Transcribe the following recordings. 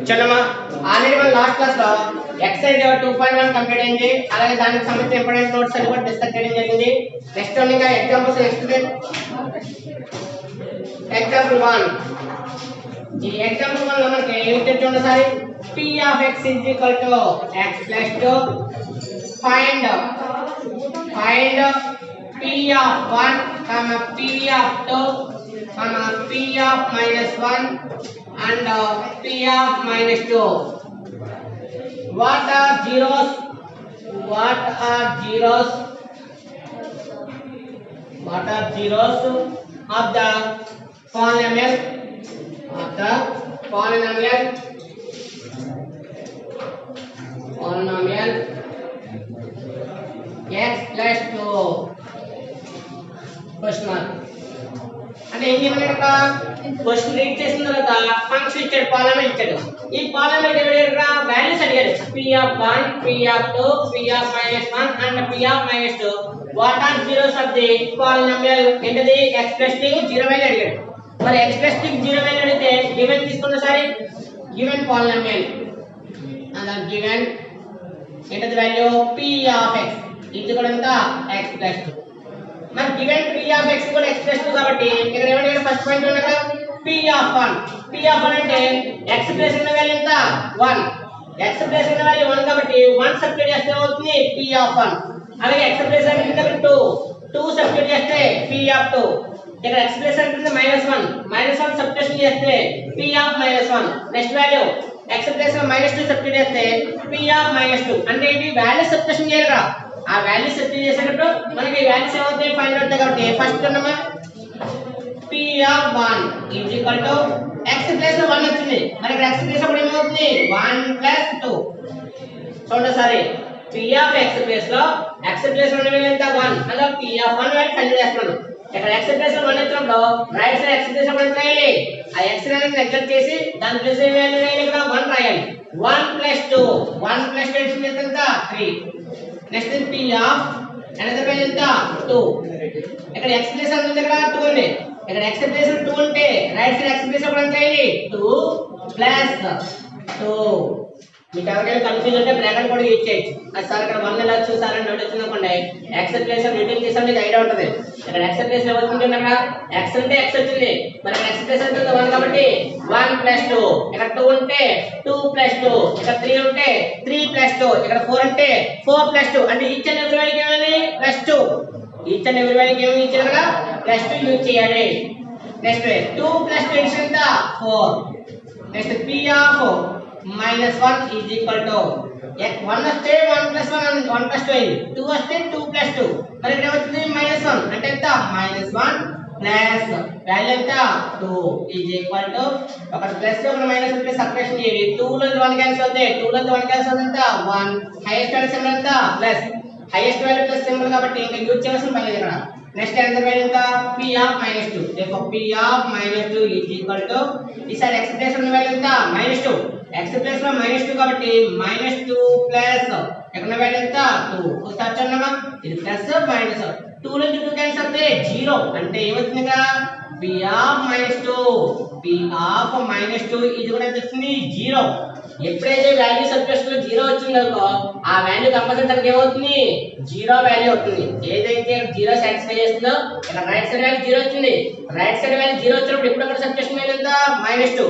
చలమా already మన last class లో exercise 2.1 complete అయింది. అలాగే దానికి సంబంధించిన ఇంపార్టెంట్ నోట్స్ అన్ని కూడా డిస్కస్ చేయడం జరిగింది. నెక్స్ట్ ఇంకా ఎగ్జాంపుల్స్ ఎగ్జాంపుల్ 1. ఈ ఎగ్జాంపుల్ 1 లో మనకి ఏమి ఇచ్చారు చూడండి సారి. p of x is equal to x plus 2 find p of 1 comma p of 2 comma p of minus 1 and p of minus 2. What are zeros of the polynomial x plus 2 question mark. అంటే ఏం చేయమన్నాడు? Question read చేసిన తర్వాత function ఇచ్చాడు, polynomial ఇచ్చాడు. ఈ polynomial ఏమడిగాడు? Values అడిగాడు. p of 1, p of 2, p of minus 1 and p of minus 2. What are zeros of the polynomial? ఏంటది? x plus 2 జీరో వాల్యూ అడిగాడు. మరి x plus 2 జీరో వాల్యూ అడిగితే గివెన్ తీసుకున్న సారి గివెన్ పాలినామియల్ అలా given ఏంటది value p of x ఇది కూడా ఎంత x plus 2. మరి గివెన్ p of x కూడా x plus 2 కాబట్టి ఇక్కడ ఏమడిగాడు? ఫస్ట్ పాయింట్ ఉంది కదా p of 1 అంటే x ప్లస్ ఉన్న వాల్యూ ఎంత 1. x ప్లస్ ఉన్న వాల్యూ 1 కాబట్టి 1 సబ్స్టిట్యూట్ చేస్తే అవుతుంది p of 1. అలాగే x ప్లస్ అంటే 2 సబ్స్టిట్యూట్ చేస్తే p of 2. ఇక్కడ x ప్లస్ అంటే -1 సబ్స్టిట్యూషన్ చేస్తే p of -1. Next value x plus -2 substitute చేస్తే p of -2. అంటే ఇది వాల్యూ సబ్స్టిట్యూషన్ చేయాలిరా. ఆ వాల్యూ సబ్స్టిట్యూట్ చేసేటప్పుడు మనకి వాల్యూస్ ఏమవుతాయి ఫైండ్ అవుట్ కాబట్టి ఫస్ట్ అన్నమా p of 1 is equal to x plus 1 వచ్చింది. మరి ఇక్కడ x ప్లస్ అప్పుడు ఏమవుతుంది 1 ప్లస్ 2. చూడండి సరే p of x ప్లస్ లో x ప్లస్ ఉన్న వాల్యూ ఎంత 1. అలా p of 1 వాల్యూ ఫైండ్ చేస్తున్నాను. ఇక్కడ x ప్లస్ 1 వచ్చినప్పుడు రైట్ సైడ్ x ప్లస్ 1 రాయాలి. ఆ x అనేది నెగ్లెక్ట్ చేసి దాని ప్లస్ వాల్యూ రాయాలి. ఇక్కడ 1 రాయాలి. 1 ప్లస్ 2 ఎంత 3. నెక్స్ట్ p of అనేది వాల్యూ ఎంత 2. ఇక్కడ x ప్లస్ ఉంది ఇక్కడ 2 ఉంది. ఇక్కడ x ప్లస్ 2 ఉంటే రైట్ సైడ్ x ప్లస్ 1 ఎంత అయ్యింది 2 ప్లస్ 2. మీకు ఎవరికైనా కన్ఫ్యూజ్ ఉంటే బ్రాకెట్ కూడా యూజ్ చేయొచ్చు. అది సార్ ఇక్కడ 1 ఎలా వచ్చింది సార్ అని డౌట్ వచ్చింది అనుకోండి x ప్లస్ రిటర్న్ చేసాం మీకు ఐడియా ఉంటుంది. ఇక్కడ x ప్లస్ ఏమవుతుంది అక్కడ x అంటే x వచ్చింది. మరి x ప్లస్ అంటే 1 కాబట్టి 1 ప్లస్ 2. ఇక్కడ 2 ఉంటే 2 ప్లస్ 2. ఇక్కడ 3 ఉంటే 3 ప్లస్ 2. ఇక్కడ 4 అంటే 4 ప్లస్ 2. అంటే ఈచ్ అండ్ ఎవ్రీ వాల్యూకి ఏమని ప్లస్ 2. ఈచ్ అండ్ ఎవ్రీ వాల్యూకి ఏమి ఇచ్చారు కదా ప్లస్ 2 యూజ్ చేయాలి. నెక్స్ట్ 2 ప్లస్ 2 ఎంత 4. Next p of -1 is equal to 1 వస్తే 1 ప్లస్ 1 1 ప్లస్ 2 అయింది. 2 వస్తే 2 ప్లస్ 2. మరి ఇక్కడ ఏమవుతుంది -1 అంటే ఎంత -1 ప్లస్ వాల్యూ ఎంత 2 is equal to ఒక ప్లస్ ఒక మైనస్ ఉంటే సబ్ట్రాక్షన్ చేయాలి. 2 లో 1 క్యాన్సిల్ అవుతాయి. 2 లో 1 క్యాన్సిల్ అవుతుంది ఎంత 1. హైయెస్ట్ వాల్యూ సింబల్ ఎంత plus. Highest value plus symbol కాబట్టి ఇంకా యూజ్ చేయాల్సిన పని లేదు ఇక్కడ. నెక్స్ట్ ఆన్సర్ వాల్యూ ఎంత p of -2. therefore p of -2 is equal to ఈసారి x ప్లస్ ఉన్న వాల్యూ ఎంత -2. x ప్లస్ లో -2 కాబట్టి -2 ప్లస్ ఇక్కడ వాల్యూ ఎంత 2. ఒకసారి చూడమ్మా ఇది ప్లస్ మైనస్ 2 నుంచి 2 క్యాన్సిల్ అవుతే 0 అంటే ఏమవుతుంది ఇక్కడ p of -2 ఇది కూడా వస్తుంది 0. ఎప్పుడైతే వాల్యూ సబ్స్టిట్యూషన్ లో 0 వచ్చింది అనుకో ఆ వాల్యూ కంపల్సరీ దానికి ఏమవుతుంది 0 వాల్యూ అవుతుంది. ఏదైతే 0 సాటిస్ఫై చేస్తుందో ఇక్కడ రైట్ సైడ్ వాల్యూ 0 వచ్చింది. రైట్ సైడ్ వాల్యూ 0 వచ్చినప్పుడు ఇప్పుడు అక్కడ సబ్స్టిట్యూషన్ వాల్యూ ఎంత -2.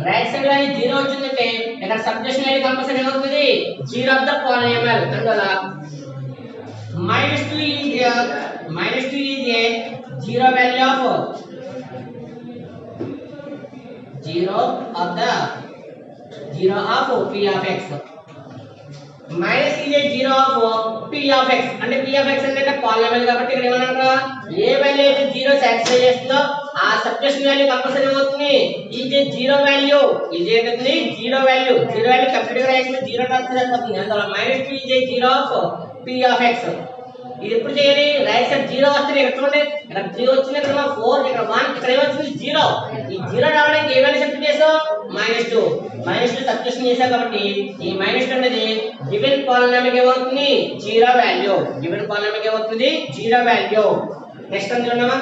రైట్ సైడ్ వాల్యూ 0 వచ్చిందంటే ఇక్కడ సబ్స్టిట్యూషన్ వాల్యూ కంపల్సరీ ఏమవుతుంది 0 ఆఫ్ ద పాలినామియల్. అందువల్ల -2 is a 0 value of 0 of p of x. minus is a 0 of p of x. అంటే p of x అంటే పాలినామియల్ కాబట్టి ఇక్కడ ఏమన్నారా ఏ వాల్యూ అయితే 0 సాటిస్ఫై చేస్తుందో ఆ సబ్స్టిట్యూషన్ వాల్యూ కంపల్సరీ అవుతుంది. ఇది 0 వాల్యూ ఇది ఏంటంటే 0 వాల్యూ కంప్లీట్ గా రాయకుండా 0 ట్రాన్స్ఫర్ అయిపోతుంది. అందువల్ల -2 is a 0 of p of x. ఇది ఎప్పుడు చేయాలి రైట్ సైడ్ 0 వస్తే ఇక్కడ చూడండి ఇక్కడ 3 వచ్చింది. ఇక్కడ 4 ఇక్కడ 1 ఇక్కడ ఏమొచ్చింది 0. ఈ 0 రావడానికి ఏ వాల్యూ సబ్స్టిట్యూట్ చేసాం -2 సబ్స్టిట్యూషన్ చేసాం కాబట్టి ఈ -2 అనేది గివెన్ పాలినామియల్ ఏమవుతుంది 0 వాల్యూ. గివెన్ పాలినామియల్ ఏమవుతుంది 0 వాల్యూ. నెక్స్ట్ వన్ చూడమ్మా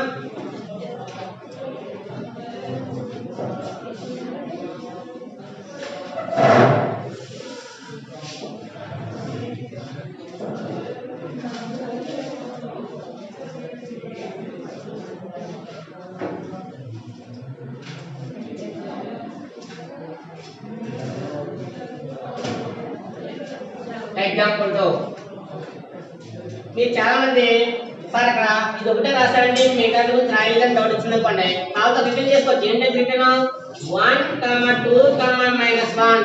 ఎగ్జాంపుల్ 2 మీరు చాలా మంది సార్ అక్కడ ఇది ఒకటే రాశారండి మిగతా గురించి రాయలేదని డౌట్ వచ్చింది అనుకోండి కావుతో రిటర్న్ చేసుకోవచ్చు ఏంటంటే return 1 2 -1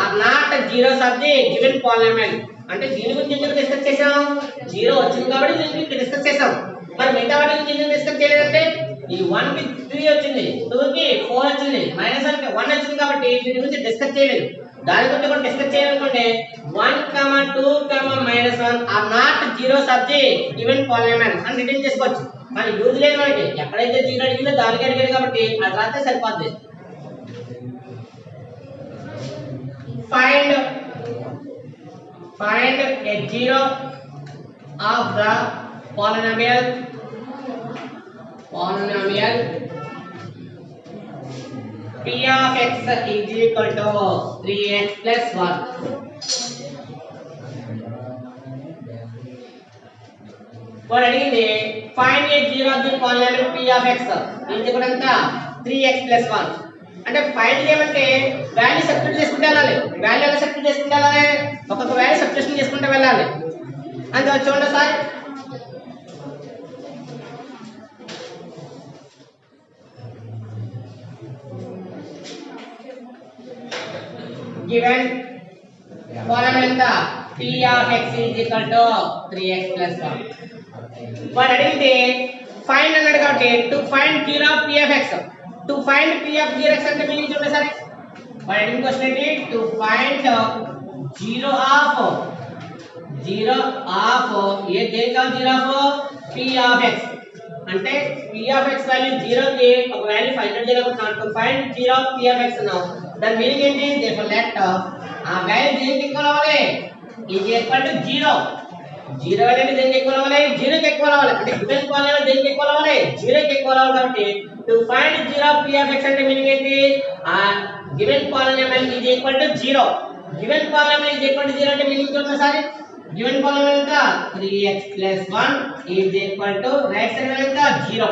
are not zeros of the given polynomial అంటే దీని గురించి ఎందుకు డిస్కస్ చేసాం జీరో వచ్చింది కాబట్టి దీని గురించి డిస్కస్ చేసాం మరి మిగతా వాటి గురించి ఎందుకు డిస్కస్ చేయలేదంటే ఈ 1 కి 3 వచ్చింది 2 కి 4 వచ్చింది -1 కి 1 వచ్చింది కాబట్టి దీని గురించి డిస్కస్ చేయలేదు దాని గురించి కూడా డిస్కస్ చేయాలనుకుంటే 1 2 -1 are not zeros of the given polynomial అని రిటర్న్ చేసుకోవచ్చు కానీ యూజ్ లేదు మనకి ఎక్కడైతే జీరో అడిగిందో దానికి అడిగాడు కాబట్టి అది రాస్తే సరిపోద్ది find a zero of the polynomial p of x is equal to 3x plus 1 what అడిగింది find a zero of the polynomial p of x ఇది కూడా ఎంత 3x plus 1 అంటే ఫైండ్ చేయమంటే వాల్యూ సబ్స్టిట్యూట్ చేసుకుంటే వెళ్ళాలి వాల్యూ ఎలా సబ్స్టిట్యూట్ చేసుకుంటే వెళ్ళాలి ఒక్కొక్క వాల్యూ సబ్స్టిట్యూషన్ చేసుకుంటే వెళ్ళాలి అంతే చూడండి సార్ గివెన్ పాలినామియల్ ఎంత p of x is equal to 3x plus 1 వాడు అడిగితే ఫైండ్ అన్నాడు కాబట్టి to find zero of p of x to find p of 0x అంటే మీనింగ్ చూడండి సరే వాడు అడిగిన క్వశ్చన్ ఏంటి టు ఫైండ్ జీరో ఆఫ్ ఏ దేనికి zero of p of x అంటే p of x వాల్యూ 0 కి ఒక వాల్యూ ఫైండ్ అవుట్ చేయాలనుకుంటున్నాం to find zero of p of x అన్నాం దాని మీనింగ్ ఏంటి దేర్ఫోర్ లెట్ ఆ వాల్యూ దేనికి ఈక్వల్ అవ్వాలి ఈజ్ ఈక్వల్ టు 0 జీరో అనేది దేనికి ఈక్వల్ అవ్వాలి 0 కి ఈక్వల్ అవ్వాలి అంటే గివెన్ పాలినామియల్ దేనికి ఈక్వల్ అవ్వాలి 0 కి ఈక్వల్ అవ్వాలి కాబట్టి to find zero of p of x అంటే మీనింగ్ ఏంటి ఆ given polynomial is equal to 0 given polynomial is equal to 0 అంటే మీనింగ్ చూడండి సార్ గివెన్ పాలినామియల్ ఎంత 3x + 1 is equal to right side ఎంత 0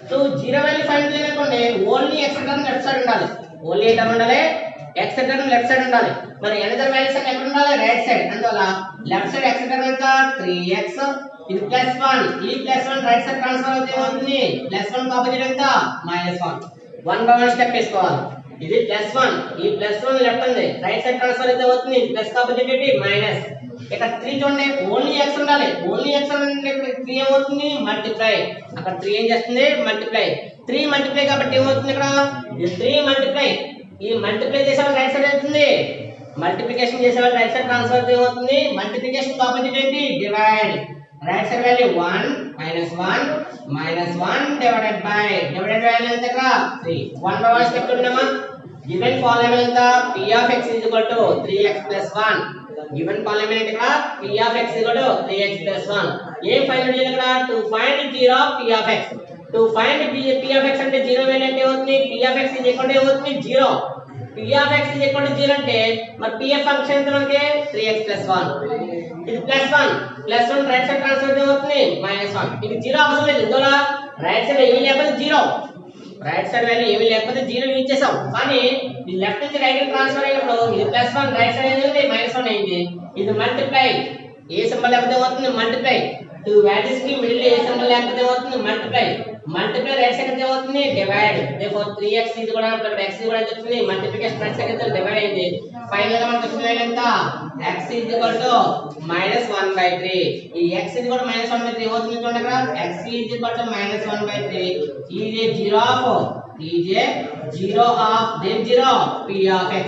సో 0 వాల్యూ ఫైండ్ చేయాలనుకోండి only x term left side ఉండాలి only ఏ టర్మ్ ఉండాలి x టర్మ్ లెఫ్ట్ సైడ్ ఉండాలి మరి అనదర్ వాల్యూస్ అన్ని ఎక్కడ ఉండాలి రైట్ సైడ్ అందువల్ల లెఫ్ట్ సైడ్ x టర్మ్ ఎంత 3x ఇది +1 ఈ +1 రైట్ సైడ్ ట్రాన్స్ఫర్ అవుతే ఏమవుతుంది +1 ఆపోజిట్ ఎంత -1 1 బై 1 స్టెప్ వేసుకోవాలి ఇది +1 ఈ +1 లెఫ్ట్ ఉంది రైట్ సైడ్ ట్రాన్స్ఫర్ అయితే అవుతుంది ప్లస్ ఆపోజిట్ ఏంటి మైనస్ ఇక్కడ 3 చూడండి ఓన్లీ x ఉండాలి ఓన్లీ x అంటే ఇక్కడ 3 ఏమవుతుంది మల్టిప్లై అక్కడ 3 ఏం చేస్తుంది మల్టిప్లై 3 మల్టిప్లై కాబట్టి ఏమవుతుంది ఇక్కడ ఇది 3 మల్టిప్లై ఈ మల్టిప్లై చేసేవాళ్ళు రైట్ సైడ్ అవుతుంది మల్టిప్లికేషన్ చేసేవాళ్ళు రైట్ సైడ్ ట్రాన్స్ఫర్ అవుతుంది మల్టిప్లికేషన్ ఆపోజిట్ ఏంటి divide right side value 1 -1 divided by value ఎంత ఇక్కడ 3 1 బై 1 స్టెప్ చూడమ్మా గివెన్ పాలినామియల్ ఎంత p of x 3x + 1 given polynomial ఇక్కడ p of x 3x + 1 A find చేయాలి ఇక్కడ to find zero of p of x to find p of x అంటే 0 value అంటే ఏమవుతుంది p of x ఏమవుతుంది 0 p of x 0 అంటే మరి p of function ఎంత మనకి 3x + 1 ఇది +1 రైట్ సైడ్ ట్రాన్స్ఫర్ అవుతుంది -1 ఇది 0 అవసరం లేదు ఇందులో రైట్ సైడ్ ఏమీ లేకపోతే 0 రైట్ సైడ్ వాల్యూ ఏమీ లేకపోతే 0 యూజ్ చేసాం కానీ ఇది లెఫ్ట్ నుంచి రైట్ కి ట్రాన్స్ఫర్ అయినప్పుడు ఇది +1 రైట్ సైడ్ అనేది -1 అయింది ఇది మల్టిప్లై ఏ సింబల్ లేకపోతే ఏమవుతుంది మల్టిప్లై టూ వాల్యూస్ కి మిడిల్ ఏ సింబల్ లేకపోతే ఏమవుతుంది మల్టిప్లై రైట్ సైడ్ అయితే ఏమవుతుంది డివైడ్ దేర్ఫోర్ 3x ఇది కూడా ఇక్కడ x కూడా వస్తుంది మల్టిప్లికేషన్ రైట్ సైడ్ అయితే డివైడ్ అయింది ఫైనల్ గా మనకు వచ్చిన వాల్యూ ఎంత x -1/3 ఈ x ఇది కూడా -1/3 ఏమవుతుంది చూడండి ఇక్కడ x -1/3 ఇది 0 of then 0 p of x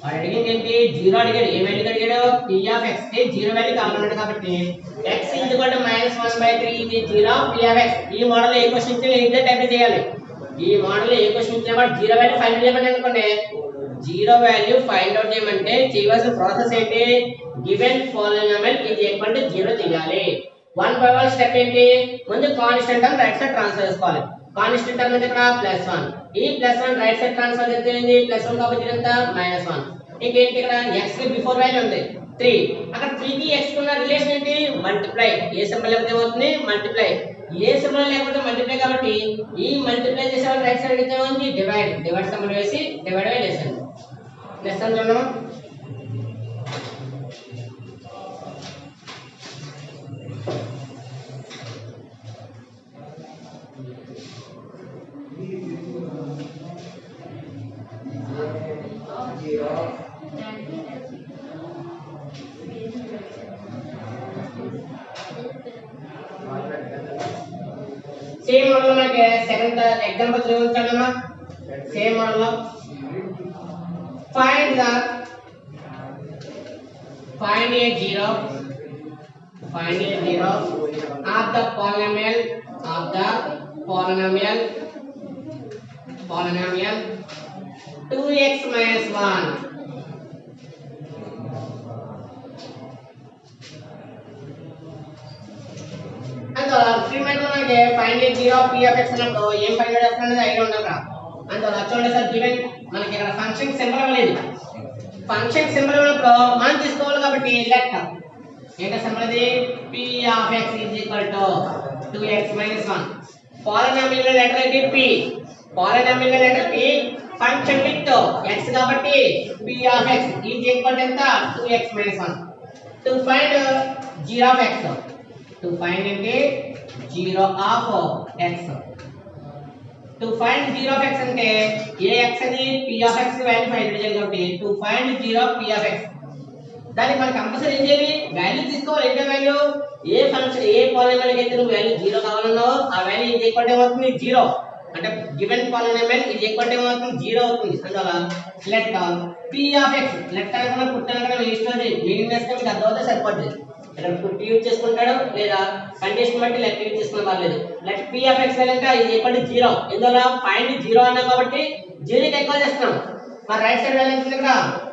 అడిగింది ఏంటి 0 అడిగాడు ఏ వాల్యూ అడిగాడు p of x కి 0 వాల్యూ కావాలన్నాడు కాబట్టి x -1/3 ఇది 0 p of x ఈ మోడల్ ఏ క్వశ్చన్ ఇచ్చినా ఇదే టైప్ చేయాలి ఈ మోడల్ ఏ క్వశ్చన్ ఇచ్చినా కూడా 0 వాల్యూ ఫైండ్ చేయమని అనుకోండి 0 వాల్యూ ఫైండ్ అవుట్ చేయమంటే చేయవలసిన ప్రాసెస్ ఏంటి given polynomial is equal to 0 చేయాలి 1 బై 1 స్టెప్ ఏంటి ముందు constant term right side transfer చేసుకోవాలి కాన్స్టెంట్ టర్మ్ అంటే ఇక్కడ +1 ఈ +1 రైట్ సైడ్ ట్రాన్స్ఫర్ చేస్తే ఏంది +1 కాబట్టి ఎంత -1 ఇంకేంటి ఇక్కడ x కి బిఫోర్ వాల్యూ ఉంది 3 అక్కడ 3 కి x కి ఉన్న రిలేషన్ ఏంటి మల్టిప్లై ఏ సింబల్ అయితే అవుతుంది మల్టిప్లై ఏ సింబల్ లేకపోతే మల్టిప్లై కాబట్టి ఈ మల్టిప్లై చేసేవాళ్ళు రైట్ సైడ్ కి ఏముంది డివైడ్ సింబల్ వేసి డివైడ్ బై చేశాను. నెక్స్ట్ చూడండి సేమ్ మోడల్ మనకి సెకండ్ ఎగ్జాంపుల్ చూపించాలమ్మా. Same model find a zero of the polynomial 2x minus 1. అందులో ఎక్స్పెరిమెంట్ లో మనకి find a zero p of x అన్నప్పుడు ఏం ఫైండ్ అవుట్ చేస్తామనేది ఐడియా ఉండాలి కదా. అందులో చూడండి సార్ గివెన్ మనకి ఇక్కడ ఫంక్షన్ సింబల్ ఇవ్వలేదు. ఫంక్షన్ సింబల్ ఇవ్వనప్పుడు మనం తీసుకోవాలి కాబట్టి లెట్ ఏంటో సింబల్ ఇది p of x is equal to 2x minus 1. Polynomial letter అయితే p, polynomial letter p, function with x కాబట్టి p of x is equal to ఎంత 2x minus 1. to find 0 of x, to find అంటే 0 of x, to find 0 of x అంటే ఏ x అది p of x value find చేయాలి కాబట్టి to find 0 of p of x దానికి మనం compulsory ఏం చేయాలి వాల్యూ తీసుకోవాలి. ఏంటి వాల్యూ ఏ ఫంక్షన్ ఏ పాలినామియల్ కి అయితే నువ్వు వాల్యూ 0 కావాలన్నావో ఆ వాల్యూ ఈజ్ ఈక్వల్ టు ఏమవుతుంది 0 అంటే given polynomial is equal to ఏమవుతుంది 0 అవుతుంది. అందువల్ల let p of x let అనుకున్న పుట్టనగా వేస్తుంది మీనింగ్లెస్ గా మీకు అర్థమవుతే సరిపోతుంది. ఇక్కడ పుట్టి యూజ్ చేసుకుంటాడు లేదా కండిషన్ బట్టి లెట్ యూజ్ చేసుకున్న పర్లేదు. Let p of x value is equal to 0 ఎందువల్ల ఫైండ్ 0 అన్నా కాబట్టి 0 కి ఎక్కువ చేస్తున్నాం. మరి రైట్ సైడ్ వాల్యూ ఎంత ఇక్కడ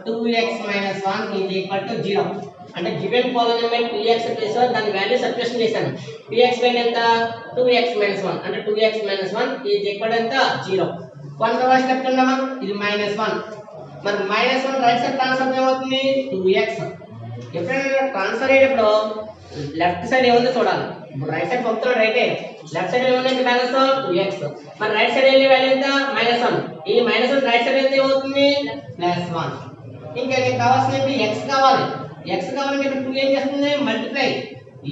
2x minus 1 is equal to 0 అంటే గివెన్ పాలినామియల్ px ప్లేస్ లో దాని వాల్యూ సబ్స్టిట్యూషన్ చేశాను. px వాల్యూ ఎంత 2x minus 1 అంటే 2x minus 1 is equal to ఎంత 0. 1 తర్వాత స్టెప్ ఉందామా ఇది -1 మరి -1 రైట్ సైడ్ ట్రాన్స్ఫర్ ఏమవుతుంది 2x. ఎప్పుడైనా ట్రాన్స్ఫర్ అయ్యేటప్పుడు లెఫ్ట్ సైడ్ ఏముందో చూడాలి. ఇప్పుడు రైట్ సైడ్ పంపుతున్నాడు రైటే లెఫ్ట్ సైడ్ ఏముంది -1 2x మరి రైట్ సైడ్ వెళ్ళే వాల్యూ ఎంత -1 ఈ -1 రైట్ సైడ్ వెళ్తే ఏమవుతుంది +1. ఇంకా నీకు కావాల్సింది x కావాలి. x కావాలంటే ఇప్పుడు 2 ఏం చేస్తుంది మల్టిప్లై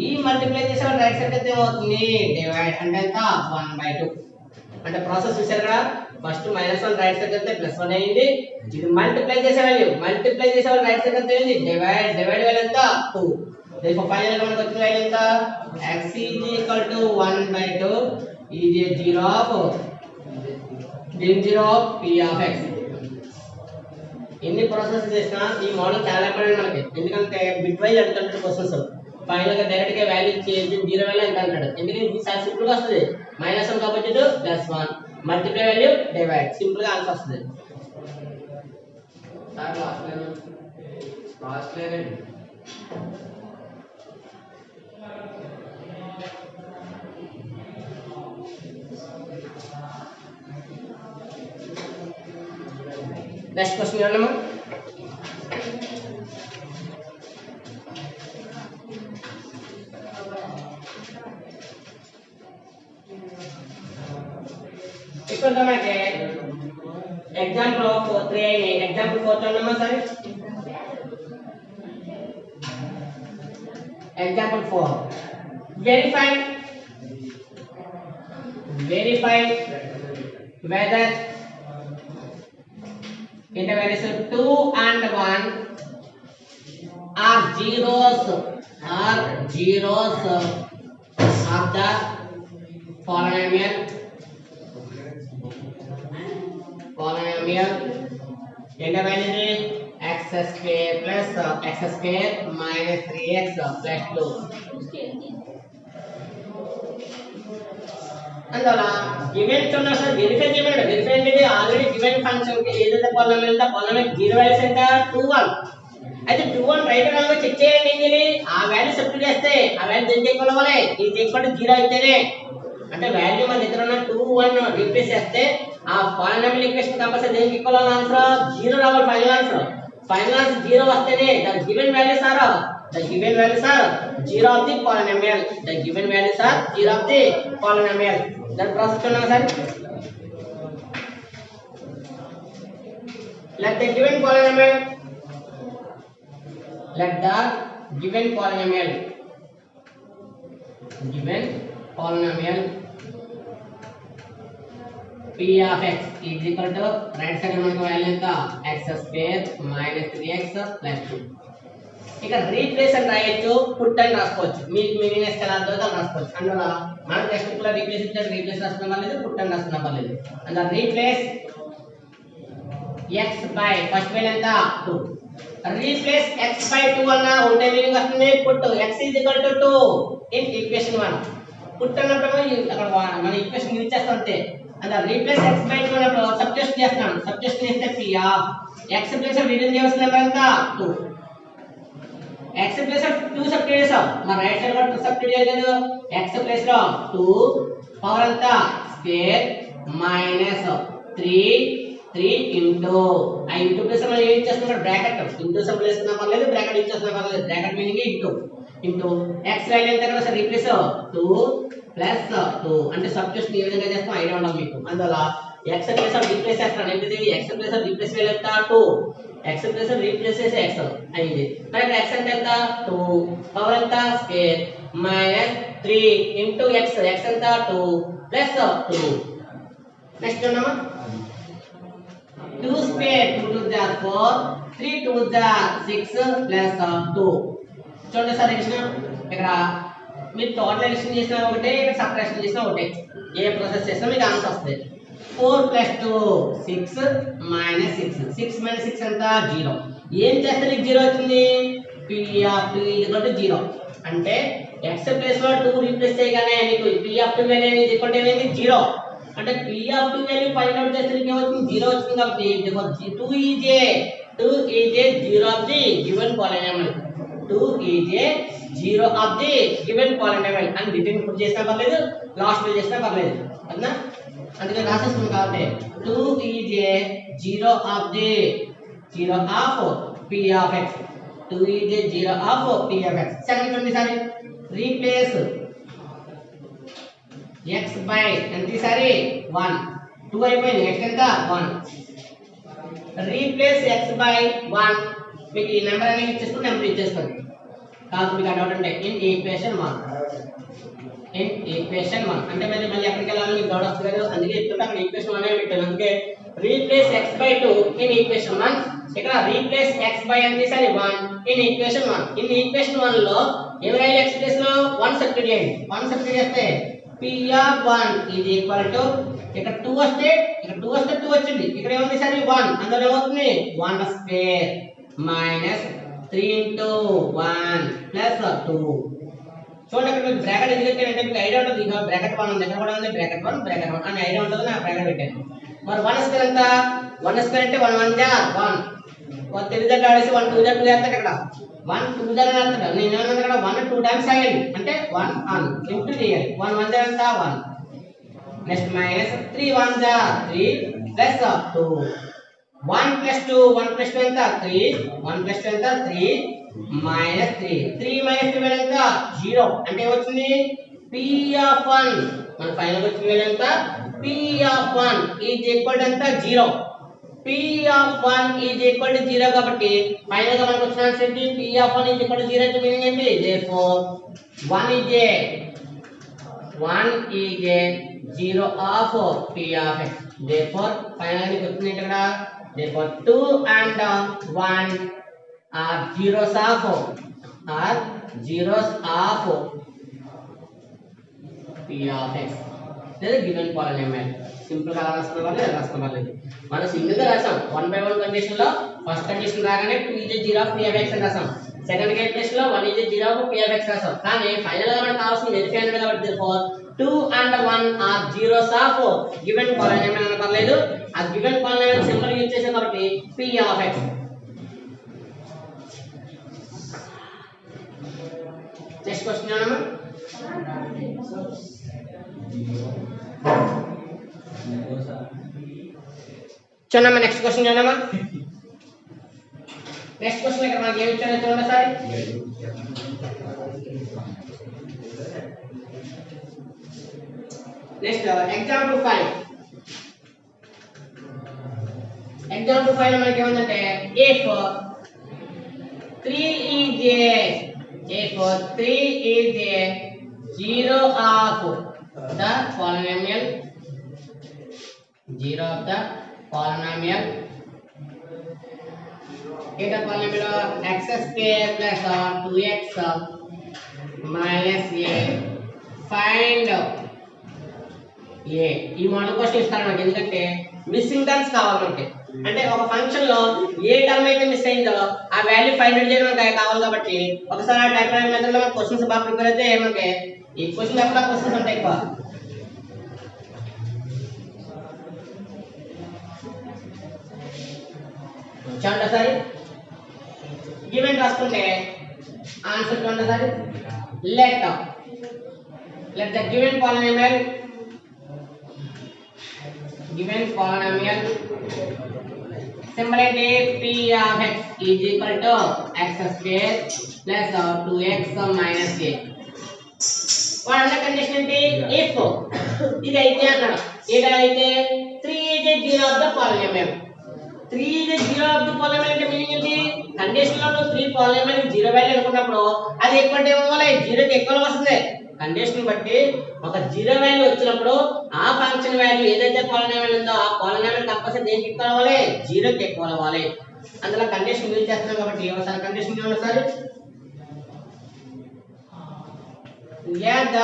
ఈ మల్టిప్లై చేసే రైట్ సైడ్ అయితే ఏమవుతుంది డివైడ్ అంటే ఎంత 1/2 అంటే ప్రాసెస్ చూసారు కదా ఫస్ట్ -1 రైట్ సైడ్ అయితే +1 అయ్యింది. ఇది మల్టిప్లై చేసే వాల్యూ రైట్ సైడ్ అయితే ఏంది డివైడ్ వాల్యూ ఎంత 2. देखो फाइनल మనకు వచ్చిన వాల్యూ ఎంత x is equal to 1/2 is a 0 of p of x. ఎన్ని ప్రాసెస్ చేసినా ఈ మోడల్ చాలా ఇంపార్టెంట్ మనకి ఎందుకంటే బిట్ వైజ్ అడుగుతుంటాడు క్వశ్చన్స్. ఫైనల్ గా డైరెక్ట్ గా వాల్యూ చేంజ్ 0 వాల్యూ ఎంత అంటాడు ఎందుకంటే ఇది చాలా సింపుల్ గా వస్తుంది -1 కాబట్టి +1 మల్టిప్లై వాల్యూ డివైడ్ సింపుల్ గా ఆన్సర్ వస్తుంది. Sir last line next question చూడండి. ఇక్కడ మనకి ఎగ్జాంపుల్ 3 అయింది. ఎగ్జాంపుల్ 4 చూడమ్మా సరే. Example 4 verify whether intervals 2 and 1 are zeros of the polynomial interval is x square plus x square minus 3x plus 2. అందువల్ల given చూడండి సార్ వెరిఫై చేయమన్నాడు. వెరిఫై అంటే ఆల్రెడీ గివెన్ ఫంక్షన్ కి ఏదైతే పాలినామియల్ ఉందో పాలినామియల్ 0 వాల్యూస్ ఎంత 2 1 అయితే 2 1 రైట్ హ్యాండ్ లో చెక్ చేయండి. ఏం చేయాలి ఆ వాల్యూ సబ్స్టిట్యూట్ చేస్తే ఆ వాల్యూ దేనికి ఈక్వల్ అవ్వాలి ఇది ఈక్వల్ టు 0 అయితేనే అంటే వాల్యూ మన దగ్గర ఉన్న 2 1 రీప్లేస్ చేస్తే ఆ పాలినామియల్ ఈక్వేషన్ కంపల్సరీ దేనికి ఈక్వల్ అవ్వాలి ఆన్సర్ 0 రావాలి. ఫైనల్ ఆన్సర్ 0 వస్తేనే దాని given values are The given values are 0 of the polynomial. The given values are 0 of the polynomial. That process chunna sir. Let the given polynomial p of x is equal to right side మనకు value ఎంత x square minus 3x plus 2. ఇక్కడ replace అని రాయొచ్చు, put అని రాసుకోవచ్చు. మీకు meaning ఎలా అర్థమవుతుందో రాసుకోవచ్చు. అందువల్ల మన టెక్స్ట్ బుక్ లో రీప్లేస్ ఇచ్చాడు, రీప్లేస్ రాస్తున్నా పర్లేదు, పుట్ అని రాస్తున్నా పర్లేదు. అందులో replace x by first value ఎంత 2. రీప్లేస్ x by 2 అన్న ఒకటే మీనింగ్ వస్తుంది. Put x is equal to 2 in equation 1. Put అన్నప్పుడు అక్కడ మన ఈక్వేషన్ యూజ్ చేస్తాం అంతే. అందులో రీప్లేస్ x by 2 అన్నప్పుడు సబ్స్టిట్యూట్ చేస్తాం. సబ్స్టిట్యూట్ చేస్తే p of x plus division చేయాల్సిన నెంబర్ ఎంత 2. x ప్లస్ 2 సబ్స్టిట్యూట్ చేసాం. మరి రైట్ సైడ్ కూడా 2 సబ్స్టిట్యూట్ చేయలేదు. x ప్లస్ లో 2 పవర్ ఎంత స్క్వేర్ మైనస్ 3 ఇంటూ ఆ ఇంటూ ప్లస్ మనం ఏం చేస్తున్నాం బ్రాకెట్ ఇంటూ సింబల్ వేస్తున్నా పర్లేదు, బ్రాకెట్ యూజ్ చేస్తున్నా పర్లేదు. Bracket meaning into x value ఎంత కదా సార్ రీప్లేస్ 2 ప్లస్ 2 అంటే సబ్స్టిట్యూషన్ ఏ విధంగా చేస్తాం ఐడియా ఉండాలి మీకు. అందువల్ల x ప్లస్ రీప్లేస్ చేస్తాను. ఏంటిది x ప్లస్ రీప్లేస్ వాల్యూ ఎంత 2, x ప్లస్ రీప్లేస్ చేసి x అయింది. మరి ఇక్కడ x అంటే ఎంత 2 పవర్ ఎంత స్క్వేర్ మైనస్ 3 ఇంటూ x ఎంత 2 ప్లస్ 2. నెక్స్ట్ చూడమ్మా 2 square 2 to the 4 3 to the 6 plus 2. చూడండి సార్ ఇక్కడ మీరు టోటల్ అడిషన్ చేసినా ఒకటే, ఇక్కడ సబ్ట్రాక్షన్ చేసినా ఒకటే. ఏ ప్రాసెస్ చేసినా మీకు ఆన్సర్ వస్తుంది. 4 plus 2 6 minus 6 6 minus 6 ఎంత 0. ఏం చేస్తే నీకు 0 వచ్చింది p of 2 is equal to 0. అంటే x ప్లేస్ లో 2 రీప్లేస్ చేయగానే నీకు p of 2 వాల్యూ అనేది ఈక్వల్ టు ఏమైంది 0. అంటే p of 2 value find out చేస్తే నీకు ఏమవుతుంది 0 వచ్చింది. కాబట్టి 2 is a 0 of the given polynomial. 2 is a 0 of the given polynomial అని రిటర్న్ పుట్ చేసినా పర్లేదు, లాస్ట్ లో చేసినా పర్లేదు. అర్థనా? అందుకే రాసేస్తున్నాం కాబట్టి 2 is a 0 of p of x. 2 is a 0 of p of x. Second చూడండి సార్ రీప్లేస్ x by ఎంత సారీ 1 2 అయిపోయింది. నెక్స్ట్ ఎంత 1 రీప్లేస్ x by 1 మీకు ఈ నెంబర్ అనేది ఇచ్చేస్తే నెంబర్ ఇచ్చేస్తాను. కాదు మీకు డౌట్ అంటే ఇన్ ఈక్వేషన్ 1 అంటే మళ్ళీ ఎక్కడికి వెళ్ళాలి మీకు డౌట్ వస్తుంది కదా, అందుకే చెప్తుంటే అక్కడ ఈక్వేషన్ 1 అని పెట్టాను. అందుకే replace x by 2 in equation 1. ఇక్కడ రీప్లేస్ x by ఎంత sorry 1 in equation 1. In equation 1 లో ఏమి రాయాలి x ప్లేస్ లో 1 సబ్స్టిట్యూట్ చేయండి. 1 సబ్స్టిట్యూట్ చేస్తే p of 1 is equal to ఇక్కడ 2 వస్తే 2 వచ్చింది. ఇక్కడ ఏముంది సార్ 1 అందులో ఏమవుతుంది 1 స్క్వేర్ మైనస్ 3 into 1 plus 2. చూడండి ఇక్కడ మీకు బ్రాకెట్ ఎందుకు పెట్టానంటే మీకు ఐడియా ఉంటుంది. ఇక బ్రాకెట్ 1 ఉంది, ఇక్కడ కూడా ఉంది బ్రాకెట్ 1 అని ఐడియా ఉంటుంది. నా బ్రాకెట్ పెట్టాను. మరి 1 స్క్వేర్ ఎంత 1 స్క్వేర్ అంటే 1 1 జా 1 తెలివితేట ఆడేసి 1 2 జా 2 చేస్తాడు. ఇక్కడ 1 2 జా అని అంటాడు. నేను ఏమన్నా ఇక్కడ 1 2 టైమ్స్ రాయాలి అంటే 1 1 ఇంటూ చేయాలి. 1 1 జా ఎంత 1 నెక్స్ట్ మైనస్ 3 1 జా 3 ప్లస్ 2 1 plus 2 ఎంత 3 1 plus 2 ఎంత 3 minus 3 minus 2 ఎంత 0. అంటే ఏమొచ్చింది p of 1 మన ఫైనల్ వచ్చిన వాల్యూ ఎంత p of 1 is equal to ఎంత 0. p of 1 is equal to 0 కాబట్టి ఫైనల్ గా మనకు వచ్చిన ఆన్సర్ ఏంటి p of 1 is equal to 0 అంటే మీనింగ్ ఏంటి therefore 1 is a 0 of p of x. therefore final గా నీకు వచ్చింది ఇక్కడ therefore 2 and 1 are zeros of p of x. లేదా గివెన్ పాలినామియల్ సింపుల్ గా రాసుకోవాలి. మనం సింగిల్ గా రాసాం 1 by 1 కండిషన్ లో ఫస్ట్ కండిషన్ రాగానే 2 is a 0 of p of x అని రాసాం. సెకండ్ కండిషన్ లో 1 is a 0 of p of x రాసాం. కానీ ఫైనల్ గా మనకు కావాల్సిన వెరిఫై అనేది కాబట్టి therefore 2 and 1 are zeros of given polynomial అని పర్లేదు. ఆ గివెన్ పాలినామియల్ సింబల్ యూజ్ చేసాం కాబట్టి p of x. Next question చూడమ్మా నెక్స్ట్ క్వశ్చన్ చూడమ్మా నెక్స్ట్ క్వశ్చన్ ఇక్కడ మనకి ఏమి ఇచ్చారో చూడండి సార్. Next example 5. ఎగ్జాంపుల్ 5 లో మనకి ఏమంటే if 3 is a zero of the polynomial eta polynomial x square plus 2x minus a find a. ఈ మోడల్ క్వశ్చన్ ఇస్తాను మనకి, ఎందుకంటే మిస్సింగ్ టర్మ్స్ కావాలి మనకి. అంటే ఒక ఫంక్షన్ లో ఏ టర్మ్ అయితే మిస్ అయిందో ఆ వాల్యూ ఫైండ్ అవుట్ చేయడం మనకి కావాలి. కాబట్టి ఒకసారి ఆ టైప్ మెథడ్ లో మనకి క్వశ్చన్స్ బాగా ప్రిపేర్ అయితే మనకి ఈ క్వశ్చన్ పేపర్ లో క్వశ్చన్స్ ఉంటాయి ఎక్కువ. చూడండి సార్, గివెన్ రాసుకుంటే ఆన్సర్ చూడండి sir. Let the given polynomial symbol అంటే p of x is equal to x square plus 2x minus a. వాడు అన్న కండిషన్ ఏంటి? if ఇది అయితే అన్నాడు, ఏదైతే 3 is a zero of the polynomial. 3 is a zero of the polynomial అంటే meaning ఏంటి? కండిషన్ లో 3 polynomial జీరో వాల్యూ అనుకున్నప్పుడు అది ఎక్కువ అంటే ఏమవ్వాలి? జీరోకి ఎక్కువ వస్తుంది. కండిషన్ బట్టి ఒక జీరో వాల్యూ వచ్చినప్పుడు ఆ ఫంక్షన్ వాల్యూ ఏదైతే పాలినామియల్ ఉందో ఆ పాలినామియల్ కంపల్సరీ దేనికి ఈక్వల్ అవ్వాలి? జీరోకి ఈక్వల్ అవ్వాలి. అందులో కండిషన్ యూజ్ చేస్తున్నాం కాబట్టి ఒకసారి కండిషన్ చూడండి సార్. యాడ్ ద,